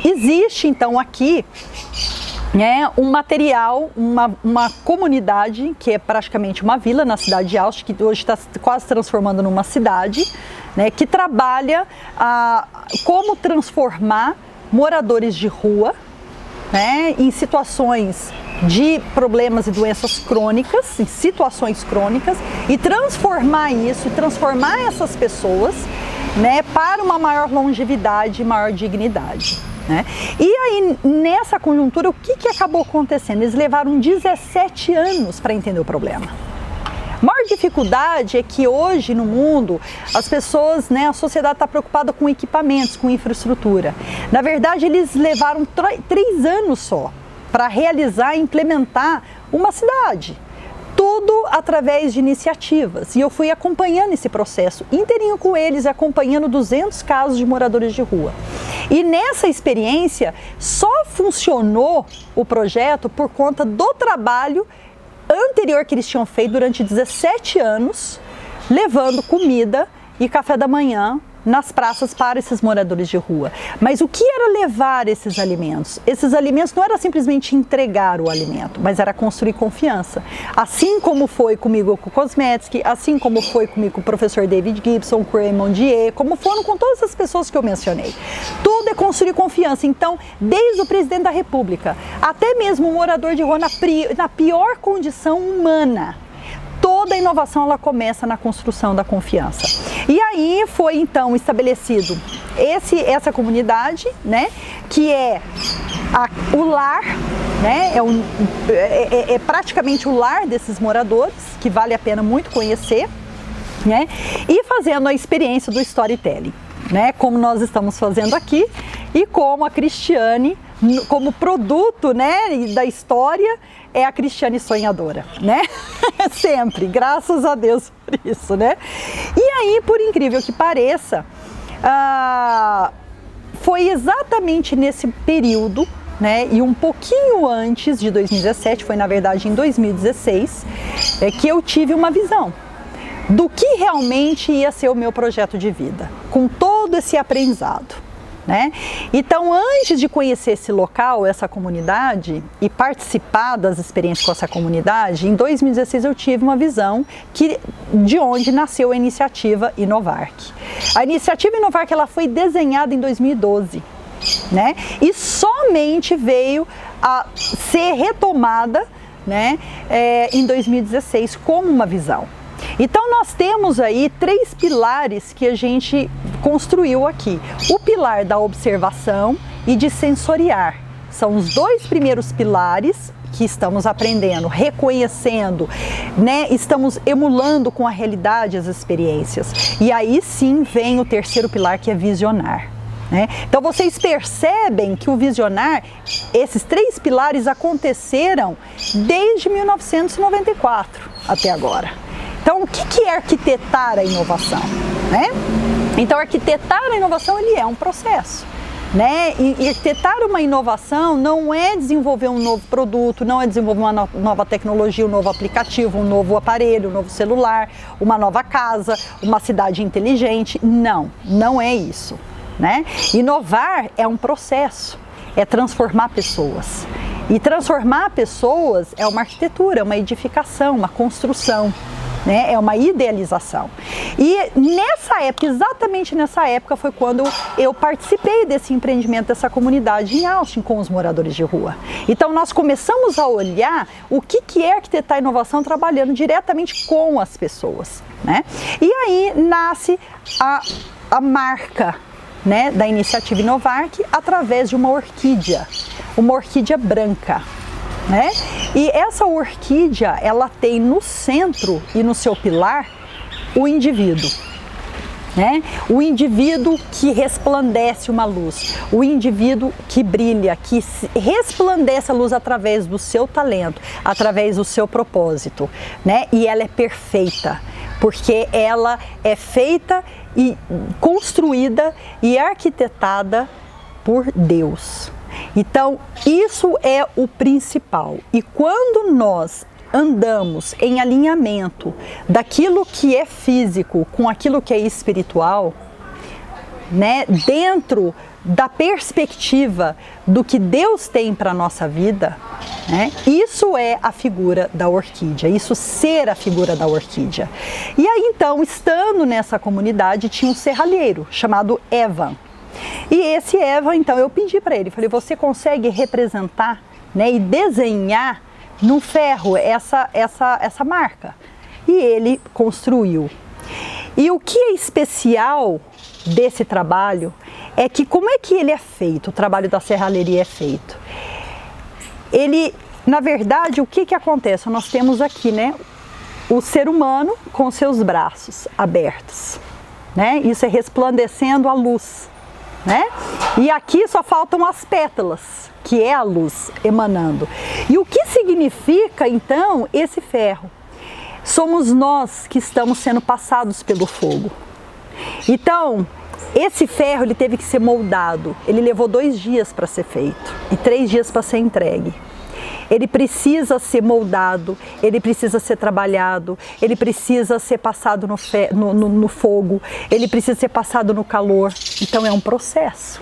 Existe, então, aqui um material, uma comunidade que é praticamente uma vila na cidade de Austin, que hoje está quase transformando numa cidade, né, que trabalha como transformar moradores de rua, né, em situações de problemas e doenças crônicas, em situações crônicas, e transformar essas pessoas, né, para uma maior longevidade e maior dignidade. Né? E aí, nessa conjuntura, o que acabou acontecendo? Eles levaram 17 anos para entender o problema. A maior dificuldade é que hoje no mundo as pessoas, né, a sociedade está preocupada com equipamentos, com infraestrutura. Na verdade, eles levaram 3 anos só para realizar e implementar uma cidade. Tudo através de iniciativas. E eu fui acompanhando esse processo inteirinho com eles, acompanhando 200 casos de moradores de rua. E nessa experiência só funcionou o projeto por conta do trabalho anterior que eles tinham feito durante 17 anos, levando comida e café da manhã nas praças para esses moradores de rua. Mas o que era levar esses alimentos? Esses alimentos não era simplesmente entregar o alimento, mas era construir confiança. Assim como foi comigo com o Kosmetsky, assim como foi comigo com o professor David Gibson, com o Raymond Dier, como foram com todas as pessoas que eu mencionei. Tudo é construir confiança. Então, desde o presidente da República, até mesmo o morador de rua na pior condição humana, toda a inovação ela começa na construção da confiança. E aí foi então estabelecido essa comunidade, né, que é o lar, né, é praticamente o lar desses moradores, que vale a pena muito conhecer, né, e fazendo a experiência do storytelling, né, como nós estamos fazendo aqui, e como a Cristiane, como produto, né, da história, é a Cristiane sonhadora, né? Sempre, graças a Deus por isso, né? E aí, por incrível que pareça, foi exatamente nesse período, né, e um pouquinho antes de 2017, foi na verdade em 2016, que eu tive uma visão do que realmente ia ser o meu projeto de vida, com todo esse aprendizado. Né? Então, antes de conhecer esse local, essa comunidade e participar das experiências com essa comunidade, em 2016 eu tive uma visão de onde nasceu a iniciativa Inovark. A iniciativa Inovark ela foi desenhada em 2012. né? E somente veio a ser retomada, né, em 2016 como uma visão. Então nós temos aí 3 pilares que a gente construiu aqui. O pilar da observação e de sensoriar. São os 2 primeiros pilares que estamos aprendendo, reconhecendo, né? Estamos emulando com a realidade as experiências. E aí sim vem o 3º pilar, que é visionar. Né? Então vocês percebem que o visionar, esses 3 pilares aconteceram desde 1994 até agora. Então o que é arquitetar a inovação? Né? Então arquitetar a inovação, ele é um processo. Né? E arquitetar uma inovação não é desenvolver um novo produto, não é desenvolver uma nova tecnologia, um novo aplicativo, um novo aparelho, um novo celular, uma nova casa, uma cidade inteligente. Não, não é isso. Né? Inovar é um processo, é transformar pessoas. E transformar pessoas é uma arquitetura, uma edificação, uma construção, né? É uma idealização. E nessa época, exatamente nessa época, foi quando eu participei desse empreendimento, dessa comunidade em Austin com os moradores de rua. Então nós começamos a olhar o que é arquitetar inovação trabalhando diretamente com as pessoas. Né? E aí nasce a marca, né, da iniciativa Inovark através de uma orquídea branca. Né? E essa orquídea, ela tem no centro e no seu pilar o indivíduo. Né? O indivíduo que resplandece uma luz, o indivíduo que brilha, que resplandece a luz através do seu talento, através do seu propósito. Né? E ela é perfeita, porque ela é feita e construída e arquitetada por Deus. Então, isso é o principal. E quando nós andamos em alinhamento daquilo que é físico com aquilo que é espiritual, né, dentro da perspectiva do que Deus tem para a nossa vida, né, isso é a figura da orquídea, isso ser a figura da orquídea. E aí então, estando nessa comunidade, tinha um serralheiro chamado Evan. E esse Evan, então, eu pedi para ele, falei, você consegue representar, né, e desenhar no ferro essa marca? E ele construiu. E o que é especial desse trabalho é que como é que ele é feito, o trabalho da serralheria é feito? Ele, na verdade, o que acontece? Nós temos aqui, né, o ser humano com seus braços abertos, né? Isso é resplandecendo a luz, né? E aqui só faltam as pétalas, que é a luz emanando. E o que significa, então, esse ferro? Somos nós que estamos sendo passados pelo fogo. Então, esse ferro, ele teve que ser moldado. Ele levou 2 dias para ser feito e 3 dias para ser entregue. Ele precisa ser moldado, ele precisa ser trabalhado, ele precisa ser passado no fogo, ele precisa ser passado no calor. Então é um processo.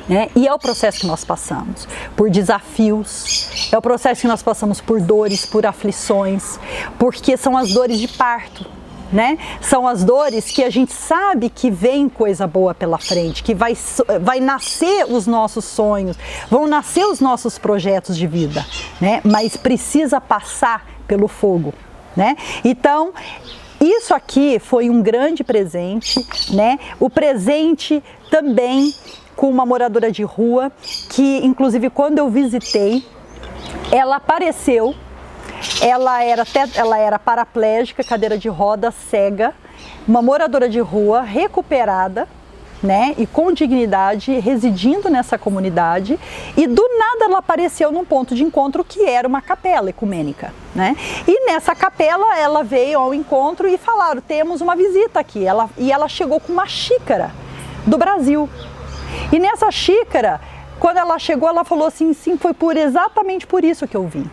Né? E é o processo que nós passamos por desafios, é o processo que nós passamos por dores, por aflições, porque são as dores de parto. Né? São as dores que a gente sabe que vem coisa boa pela frente, que vai nascer os nossos sonhos, vão nascer os nossos projetos de vida, né? Mas precisa passar pelo fogo. Né? Então, isso aqui foi um grande presente, né? O presente também com uma moradora de rua, que inclusive quando eu visitei, ela apareceu. Ela era paraplégica, cadeira de roda, cega, uma moradora de rua recuperada, né, e com dignidade, residindo nessa comunidade, e do nada ela apareceu num ponto de encontro que era uma capela ecumênica, né? E nessa capela ela veio ao encontro e falaram, temos uma visita aqui, e ela chegou com uma xícara do Brasil. E nessa xícara, quando ela chegou, ela falou assim, sim, foi exatamente por isso que eu vim.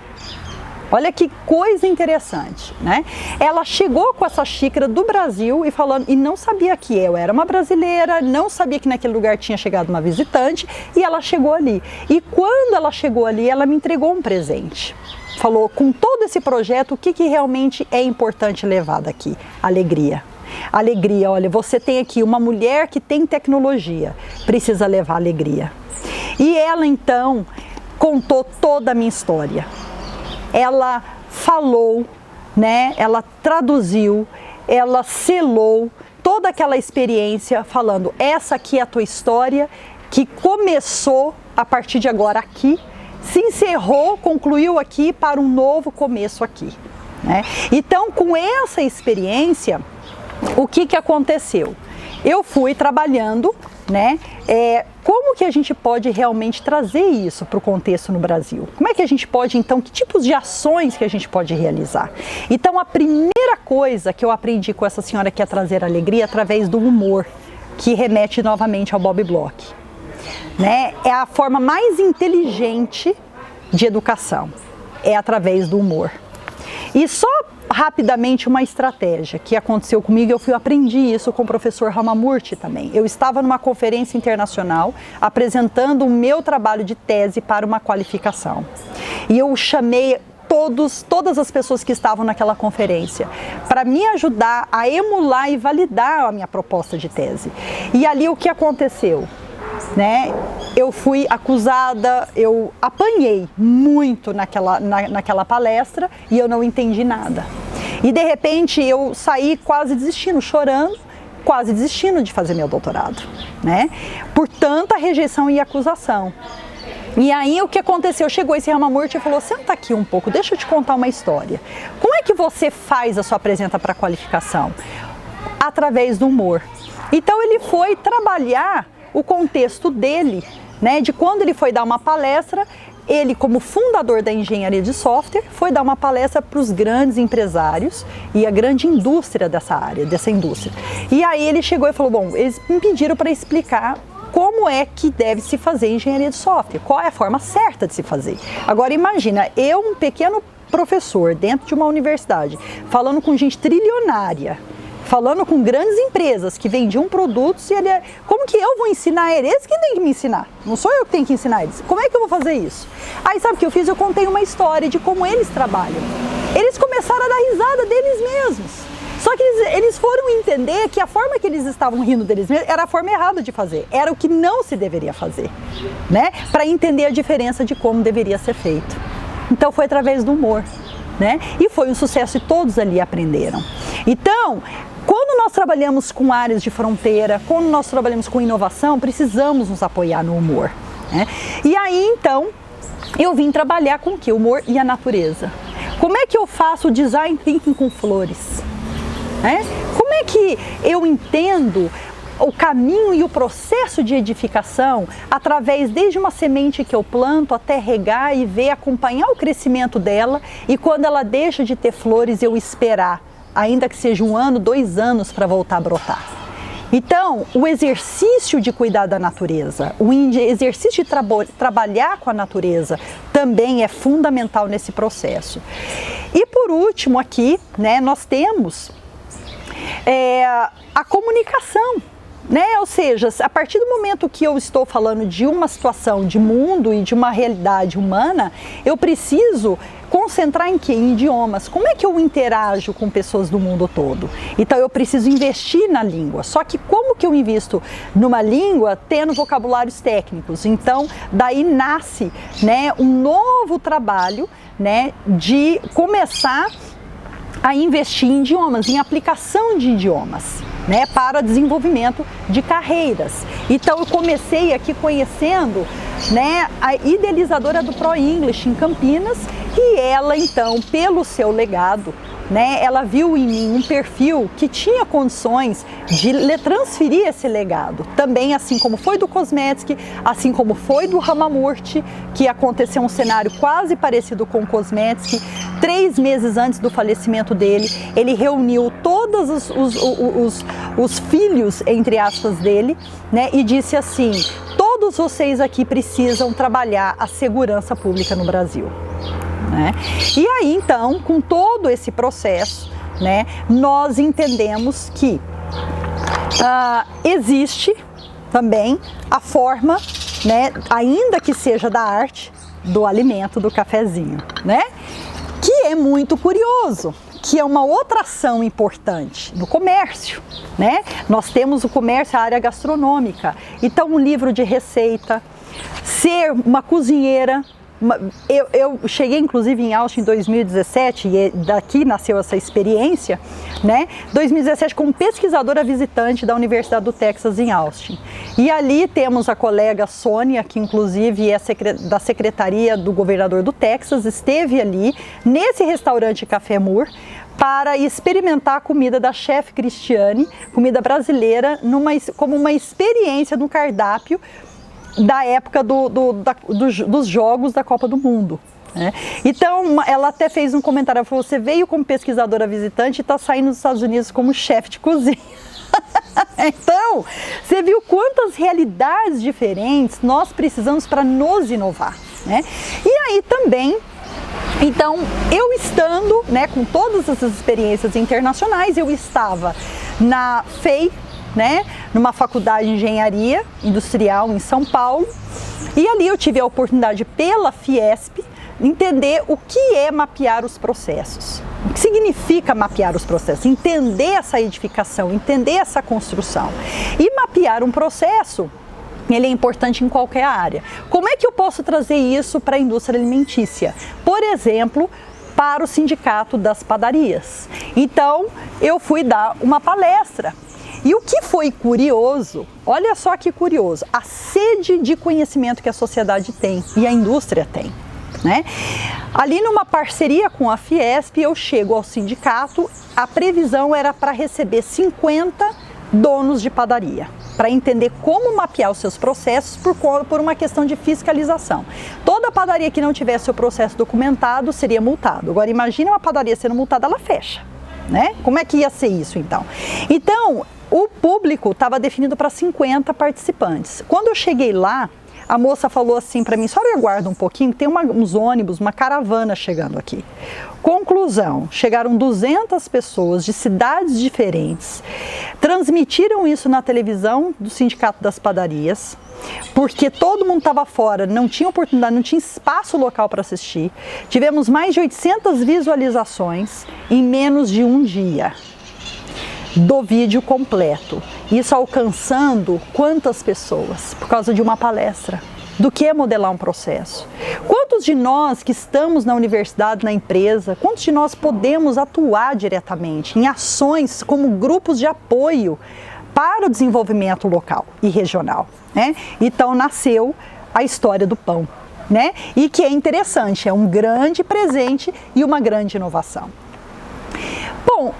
Olha que coisa interessante, né? Ela chegou com essa xícara do Brasil e não sabia que eu era uma brasileira, não sabia que naquele lugar tinha chegado uma visitante, e ela chegou ali. E quando ela chegou ali, ela me entregou um presente. Falou, com todo esse projeto, o que realmente é importante levar daqui? Alegria. alegria. Olha, você tem aqui uma mulher que tem tecnologia, precisa levar alegria. E ela então contou toda a minha história. Ela falou, né? Ela traduziu, ela selou toda aquela experiência falando, essa aqui é a tua história, que começou a partir de agora aqui, se encerrou, concluiu aqui para um novo começo aqui, né? Então, com essa experiência, o que aconteceu? Eu fui trabalhando, né? Como que a gente pode realmente trazer isso para o contexto no Brasil? Como é que a gente pode, então, que tipos de ações que a gente pode realizar? Então, a primeira coisa que eu aprendi com essa senhora que é trazer alegria através do humor, que remete novamente ao Bob Bloch, né? É a forma mais inteligente de educação, é através do humor. E só rapidamente uma estratégia que aconteceu comigo, eu aprendi isso com o professor Ramamurti também. Eu estava numa conferência internacional apresentando o meu trabalho de tese para uma qualificação. E eu chamei todas as pessoas que estavam naquela conferência para me ajudar a emular e validar a minha proposta de tese. E ali o que aconteceu? Né? Eu fui acusada, eu apanhei muito naquela palestra e eu não entendi nada. E de repente eu saí quase desistindo, chorando, quase desistindo de fazer meu doutorado, né? Por tanta rejeição e acusação. E aí o que aconteceu? Chegou esse Ramamurti e falou, senta aqui um pouco, deixa eu te contar uma história. Como é que você faz a sua apresentação para qualificação? Através do humor. Então ele foi trabalhar o contexto dele, né, de quando ele foi dar uma palestra, ele como fundador da engenharia de software, foi dar uma palestra para os grandes empresários e a grande indústria dessa indústria. E aí ele chegou e falou, bom, eles me pediram para explicar como é que deve se fazer engenharia de software, qual é a forma certa de se fazer. Agora imagina, eu um pequeno professor dentro de uma universidade, falando com gente trilionária, falando com grandes empresas que vendiam produtos, e como que eu vou ensinar eles? Eles que têm que me ensinar, não sou eu que tenho que ensinar eles. Como é que eu vou fazer isso? Aí sabe o que eu fiz? Eu contei uma história de como eles trabalham. Eles começaram a dar risada deles mesmos. Só que eles foram entender que a forma que eles estavam rindo deles mesmos era a forma errada de fazer, era o que não se deveria fazer, né? Para entender a diferença de como deveria ser feito. Então foi através do humor, né? E foi um sucesso e todos ali aprenderam. Então, quando nós trabalhamos com áreas de fronteira, quando nós trabalhamos com inovação, precisamos nos apoiar no humor, né? E aí, então, eu vim trabalhar com o que? O humor e a natureza. Como é que eu faço o design thinking com flores? Como é que eu entendo o caminho e o processo de edificação através desde uma semente que eu planto até regar e ver, acompanhar o crescimento dela, e quando ela deixa de ter flores eu esperar, ainda que seja 1 ano, 2 anos para voltar a brotar. Então, o exercício de cuidar da natureza, o exercício de trabalhar com a natureza também é fundamental nesse processo. E por último aqui, né, nós temos a comunicação, né? Ou seja, a partir do momento que eu estou falando de uma situação de mundo e de uma realidade humana, eu preciso concentrar em quê? Em idiomas. Como é que eu interajo com pessoas do mundo todo? Então eu preciso investir na língua. Só que como que eu invisto numa língua tendo vocabulários técnicos? Então daí nasce, né, um novo trabalho, né, de começar a investir em idiomas, em aplicação de idiomas, né, para desenvolvimento de carreiras. Então eu comecei aqui conhecendo, né, a idealizadora do Pro English em Campinas, e ela então, pelo seu legado, né, ela viu em mim um perfil que tinha condições de transferir esse legado. Também, assim como foi do Kosmetzky, assim como foi do Ramamurti, que aconteceu um cenário quase parecido com o Kosmetzky. 3 meses antes do falecimento dele, ele reuniu todos os filhos, entre aspas, dele, né, e disse assim: todos vocês aqui precisam trabalhar a segurança pública no Brasil. Né? E aí, então, com todo esse processo, né, nós entendemos que existe também a forma, né, ainda que seja da arte, do alimento, do cafezinho, né? Que é muito curioso, que é uma outra ação importante no comércio, né? Nós temos o comércio, a área gastronômica. Então, um livro de receita, ser uma cozinheira. Eu cheguei inclusive em Austin em 2017 e daqui nasceu essa experiência, né? 2017 como pesquisadora visitante da Universidade do Texas em Austin. E ali temos a colega Sônia, que inclusive é da secretaria do governador do Texas, esteve ali nesse restaurante Café Moore para experimentar a comida da chefe Cristiane, comida brasileira, como uma experiência no cardápio da época dos jogos da Copa do Mundo. Né? Então, ela até fez um comentário, ela falou, você veio como pesquisadora visitante e está saindo dos Estados Unidos como chefe de cozinha. Então, você viu quantas realidades diferentes nós precisamos para nos inovar. Né? E aí também, então, eu estando, né, com todas essas experiências internacionais, eu estava na FEI, né, numa faculdade de engenharia industrial em São Paulo, e ali eu tive a oportunidade pela Fiesp entender o que é mapear os processos, o que significa mapear os processos, entender essa edificação, entender essa construção. E mapear um processo, ele é importante em qualquer área. Como é que eu posso trazer isso para a indústria alimentícia? Por exemplo, para o Sindicato das Padarias. Então, eu fui dar uma palestra. E o que foi curioso, olha só que curioso, a sede de conhecimento que a sociedade tem e a indústria tem. Né? Ali numa parceria com a Fiesp, eu chego ao sindicato, a previsão era para receber 50 donos de padaria, para entender como mapear os seus processos por uma questão de fiscalização. Toda padaria que não tivesse seu processo documentado seria multado. Agora imagine uma padaria sendo multada, ela fecha. Né? Como é que ia ser isso então? Então, o público estava definido para 50 participantes. Quando eu cheguei lá, a moça falou assim para mim, só aguarda um pouquinho, tem uns ônibus, uma caravana chegando aqui. Conclusão, chegaram 200 pessoas de cidades diferentes, transmitiram isso na televisão do Sindicato das Padarias, porque todo mundo estava fora, não tinha oportunidade, não tinha espaço local para assistir. Tivemos mais de 800 visualizações em menos de um dia do vídeo completo. Isso alcançando quantas pessoas? Por causa de uma palestra. Do que é modelar um processo? Quantos de nós que estamos na universidade, na empresa, quantos de nós podemos atuar diretamente em ações como grupos de apoio para o desenvolvimento local e regional? Né? Então nasceu a história do pão, né? E que é interessante, é um grande presente e uma grande inovação. Bom,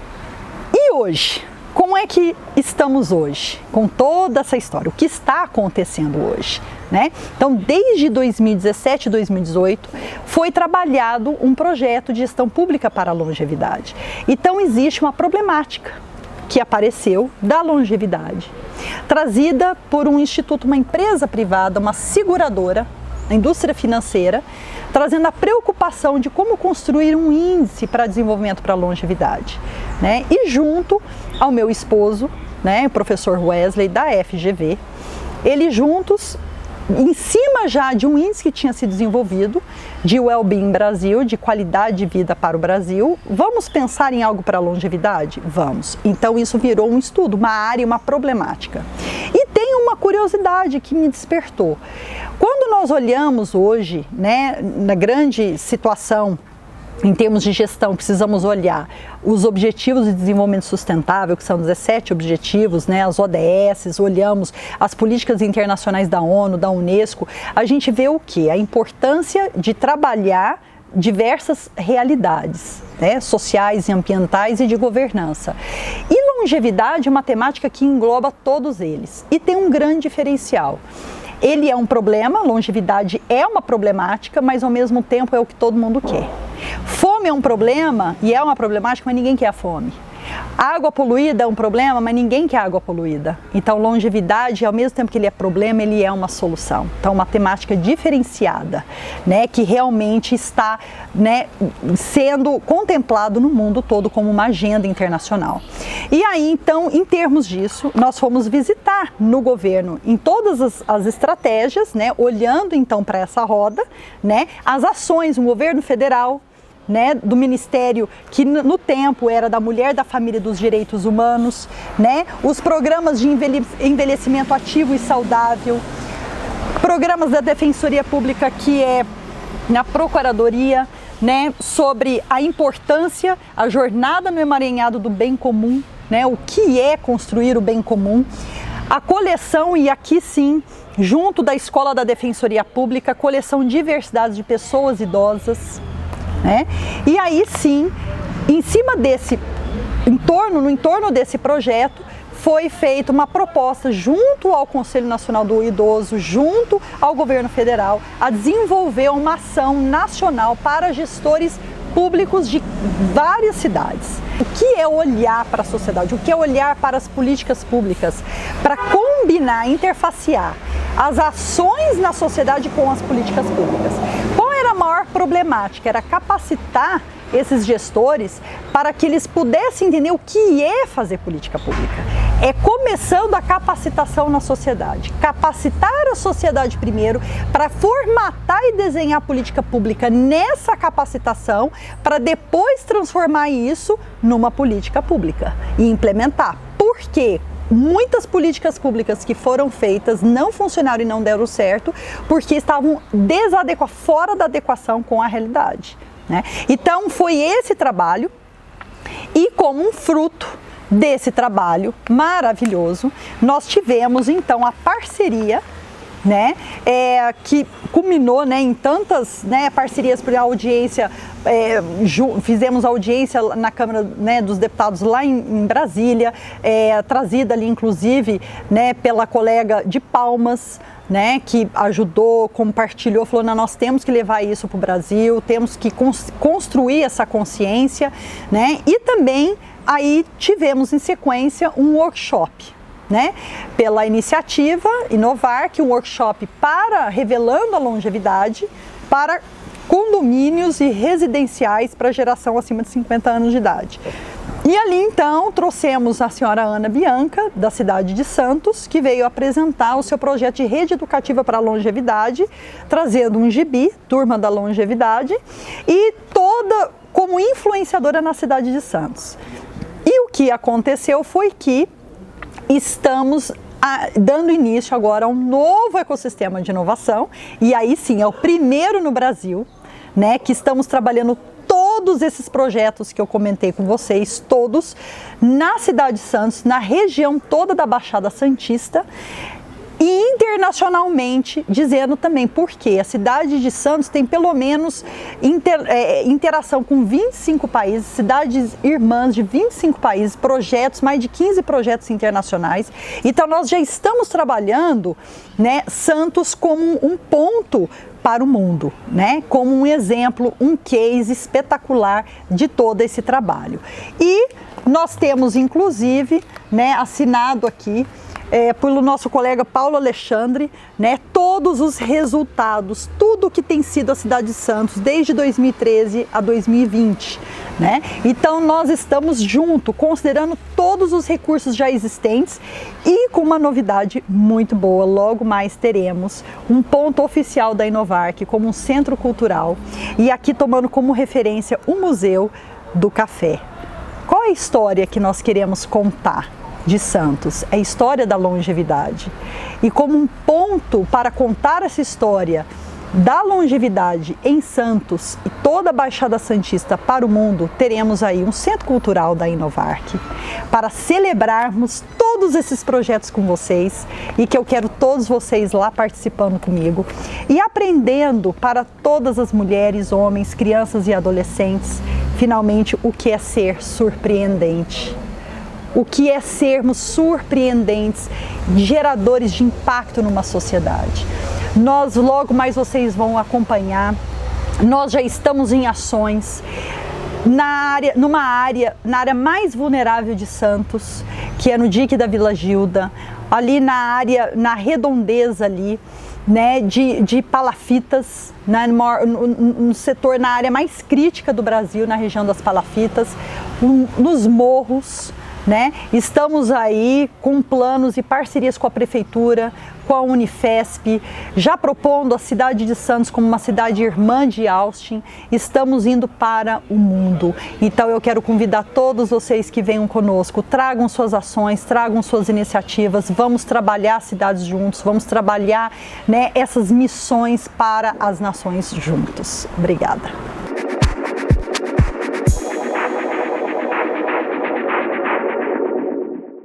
e hoje? Como é que estamos hoje com toda essa história? O que está acontecendo hoje? Né? Então, desde 2017 e 2018, foi trabalhado um projeto de gestão pública para a longevidade. Então, existe uma problemática que apareceu da longevidade, trazida por um instituto, uma empresa privada, uma seguradora, a indústria financeira, trazendo a preocupação de como construir um índice para desenvolvimento para a longevidade. Né? E junto ao meu esposo, né, o professor Wesley, da FGV, eles juntos, em cima já de um índice que tinha sido desenvolvido, de Wellbeing Brasil, de qualidade de vida para o Brasil, vamos pensar em algo para a longevidade? Vamos. Então isso virou um estudo, uma área, uma problemática. E tem uma curiosidade que me despertou. Quando nós olhamos hoje, né, na grande situação em termos de gestão, precisamos olhar os Objetivos de Desenvolvimento Sustentável, que são 17 objetivos, né, as ODS, olhamos as políticas internacionais da ONU, da Unesco, a gente vê o quê? A importância de trabalhar diversas realidades, né, sociais e ambientais e de governança. E longevidade é uma temática que engloba todos eles e tem um grande diferencial. Ele é um problema, longevidade é uma problemática, mas ao mesmo tempo é o que todo mundo quer. Fome é um problema e é uma problemática, mas ninguém quer a fome. Água poluída é um problema, mas ninguém quer água poluída. Então, longevidade, ao mesmo tempo que ele é problema, ele é uma solução. Então, uma temática diferenciada, né, que realmente está, né, sendo contemplado no mundo todo como uma agenda internacional. E aí, então, em termos disso, nós fomos visitar no governo, em todas as estratégias, né, olhando então para essa roda, né, as ações, um governo federal, né, do Ministério que no tempo era da Mulher, da Família e dos Direitos Humanos, né, os programas de envelhecimento ativo e saudável, programas da Defensoria Pública que é na Procuradoria, né, sobre a importância, a jornada no emaranhado do bem comum, né, o que é construir o bem comum, a coleção, e aqui sim, junto da Escola da Defensoria Pública, coleção Diversidade de Pessoas Idosas, né, e aí sim, em cima desse, no entorno desse projeto, foi feita uma proposta junto ao Conselho Nacional do Idoso, junto ao governo federal, a desenvolver uma ação nacional para gestores públicos de várias cidades. O que é olhar para a sociedade? O que é olhar para as políticas públicas? Para combinar, interfacear as ações na sociedade com as políticas públicas. Qual era a maior problemática? Era capacitar esses gestores para que eles pudessem entender o que é fazer política pública. É começando a capacitação na sociedade. Capacitar a sociedade primeiro para formatar e desenhar a política pública nessa capacitação, para depois transformar isso numa política pública e implementar. Por quê? Muitas políticas públicas que foram feitas não funcionaram e não deram certo porque estavam fora da adequação com a realidade, né? Então foi esse trabalho, e como um fruto desse trabalho maravilhoso, nós tivemos então a parceria, né, que culminou, né, em tantas, né, parcerias por audiência, fizemos audiência na Câmara, né, dos Deputados lá em Brasília, trazida ali inclusive, né, pela colega de Palmas, né, que ajudou, compartilhou, falou: não, nós temos que levar isso para o Brasil, temos que construir essa consciência, né, e também aí tivemos em sequência um workshop, né, pela iniciativa Inovar, que é um workshop para revelando a longevidade para condomínios e residenciais para geração acima de 50 anos de idade. E ali então trouxemos a senhora Ana Bianca, da cidade de Santos, que veio apresentar o seu projeto de rede educativa para a longevidade, trazendo um gibi, Turma da Longevidade, e toda como influenciadora na cidade de Santos. E o que aconteceu foi que estamos dando início agora a um novo ecossistema de inovação, e aí sim é o primeiro no Brasil, né, que estamos trabalhando todos esses projetos que eu comentei com vocês, todos na cidade de Santos, na região toda da Baixada Santista, e internacionalmente, dizendo também porque a cidade de Santos tem pelo menos interação com 25 países, cidades irmãs de 25 países, projetos, mais de 15 projetos internacionais. Então nós já estamos trabalhando, né, Santos como um ponto para o mundo, né, como um exemplo, um case espetacular de todo esse trabalho. E nós temos inclusive, né, assinado aqui pelo nosso colega Paulo Alexandre, né, todos os resultados, tudo que tem sido a cidade de Santos desde 2013 a 2020, né? Então nós estamos junto, considerando todos os recursos já existentes e com uma novidade muito boa. Logo mais teremos um ponto oficial da Inovark como um centro cultural, e aqui tomando como referência o Museu do Café. Qual é a história que nós queremos contar de Santos? É a história da longevidade. E como um ponto para contar essa história da longevidade em Santos e toda a Baixada Santista para o mundo, teremos aí um centro cultural da Inovark para celebrarmos todos esses projetos com vocês, e que eu quero todos vocês lá participando comigo e aprendendo para todas as mulheres, homens, crianças e adolescentes, finalmente, o que é ser surpreendente. O que é sermos surpreendentes, geradores de impacto numa sociedade. Nós, logo mais vocês vão acompanhar, nós já estamos em ações na área mais vulnerável de Santos, que é no dique da Vila Gilda, ali na redondeza ali, né, de palafitas, né, no setor, na área mais crítica do Brasil, na região das palafitas, nos morros, né? Estamos aí com planos e parcerias com a Prefeitura, com a Unifesp, já propondo a cidade de Santos como uma cidade irmã de Austin. Estamos indo para o mundo. Então eu quero convidar todos vocês que venham conosco, tragam suas ações, tragam suas iniciativas, vamos trabalhar cidades juntos, vamos trabalhar, né, essas missões para as nações juntos. Obrigada.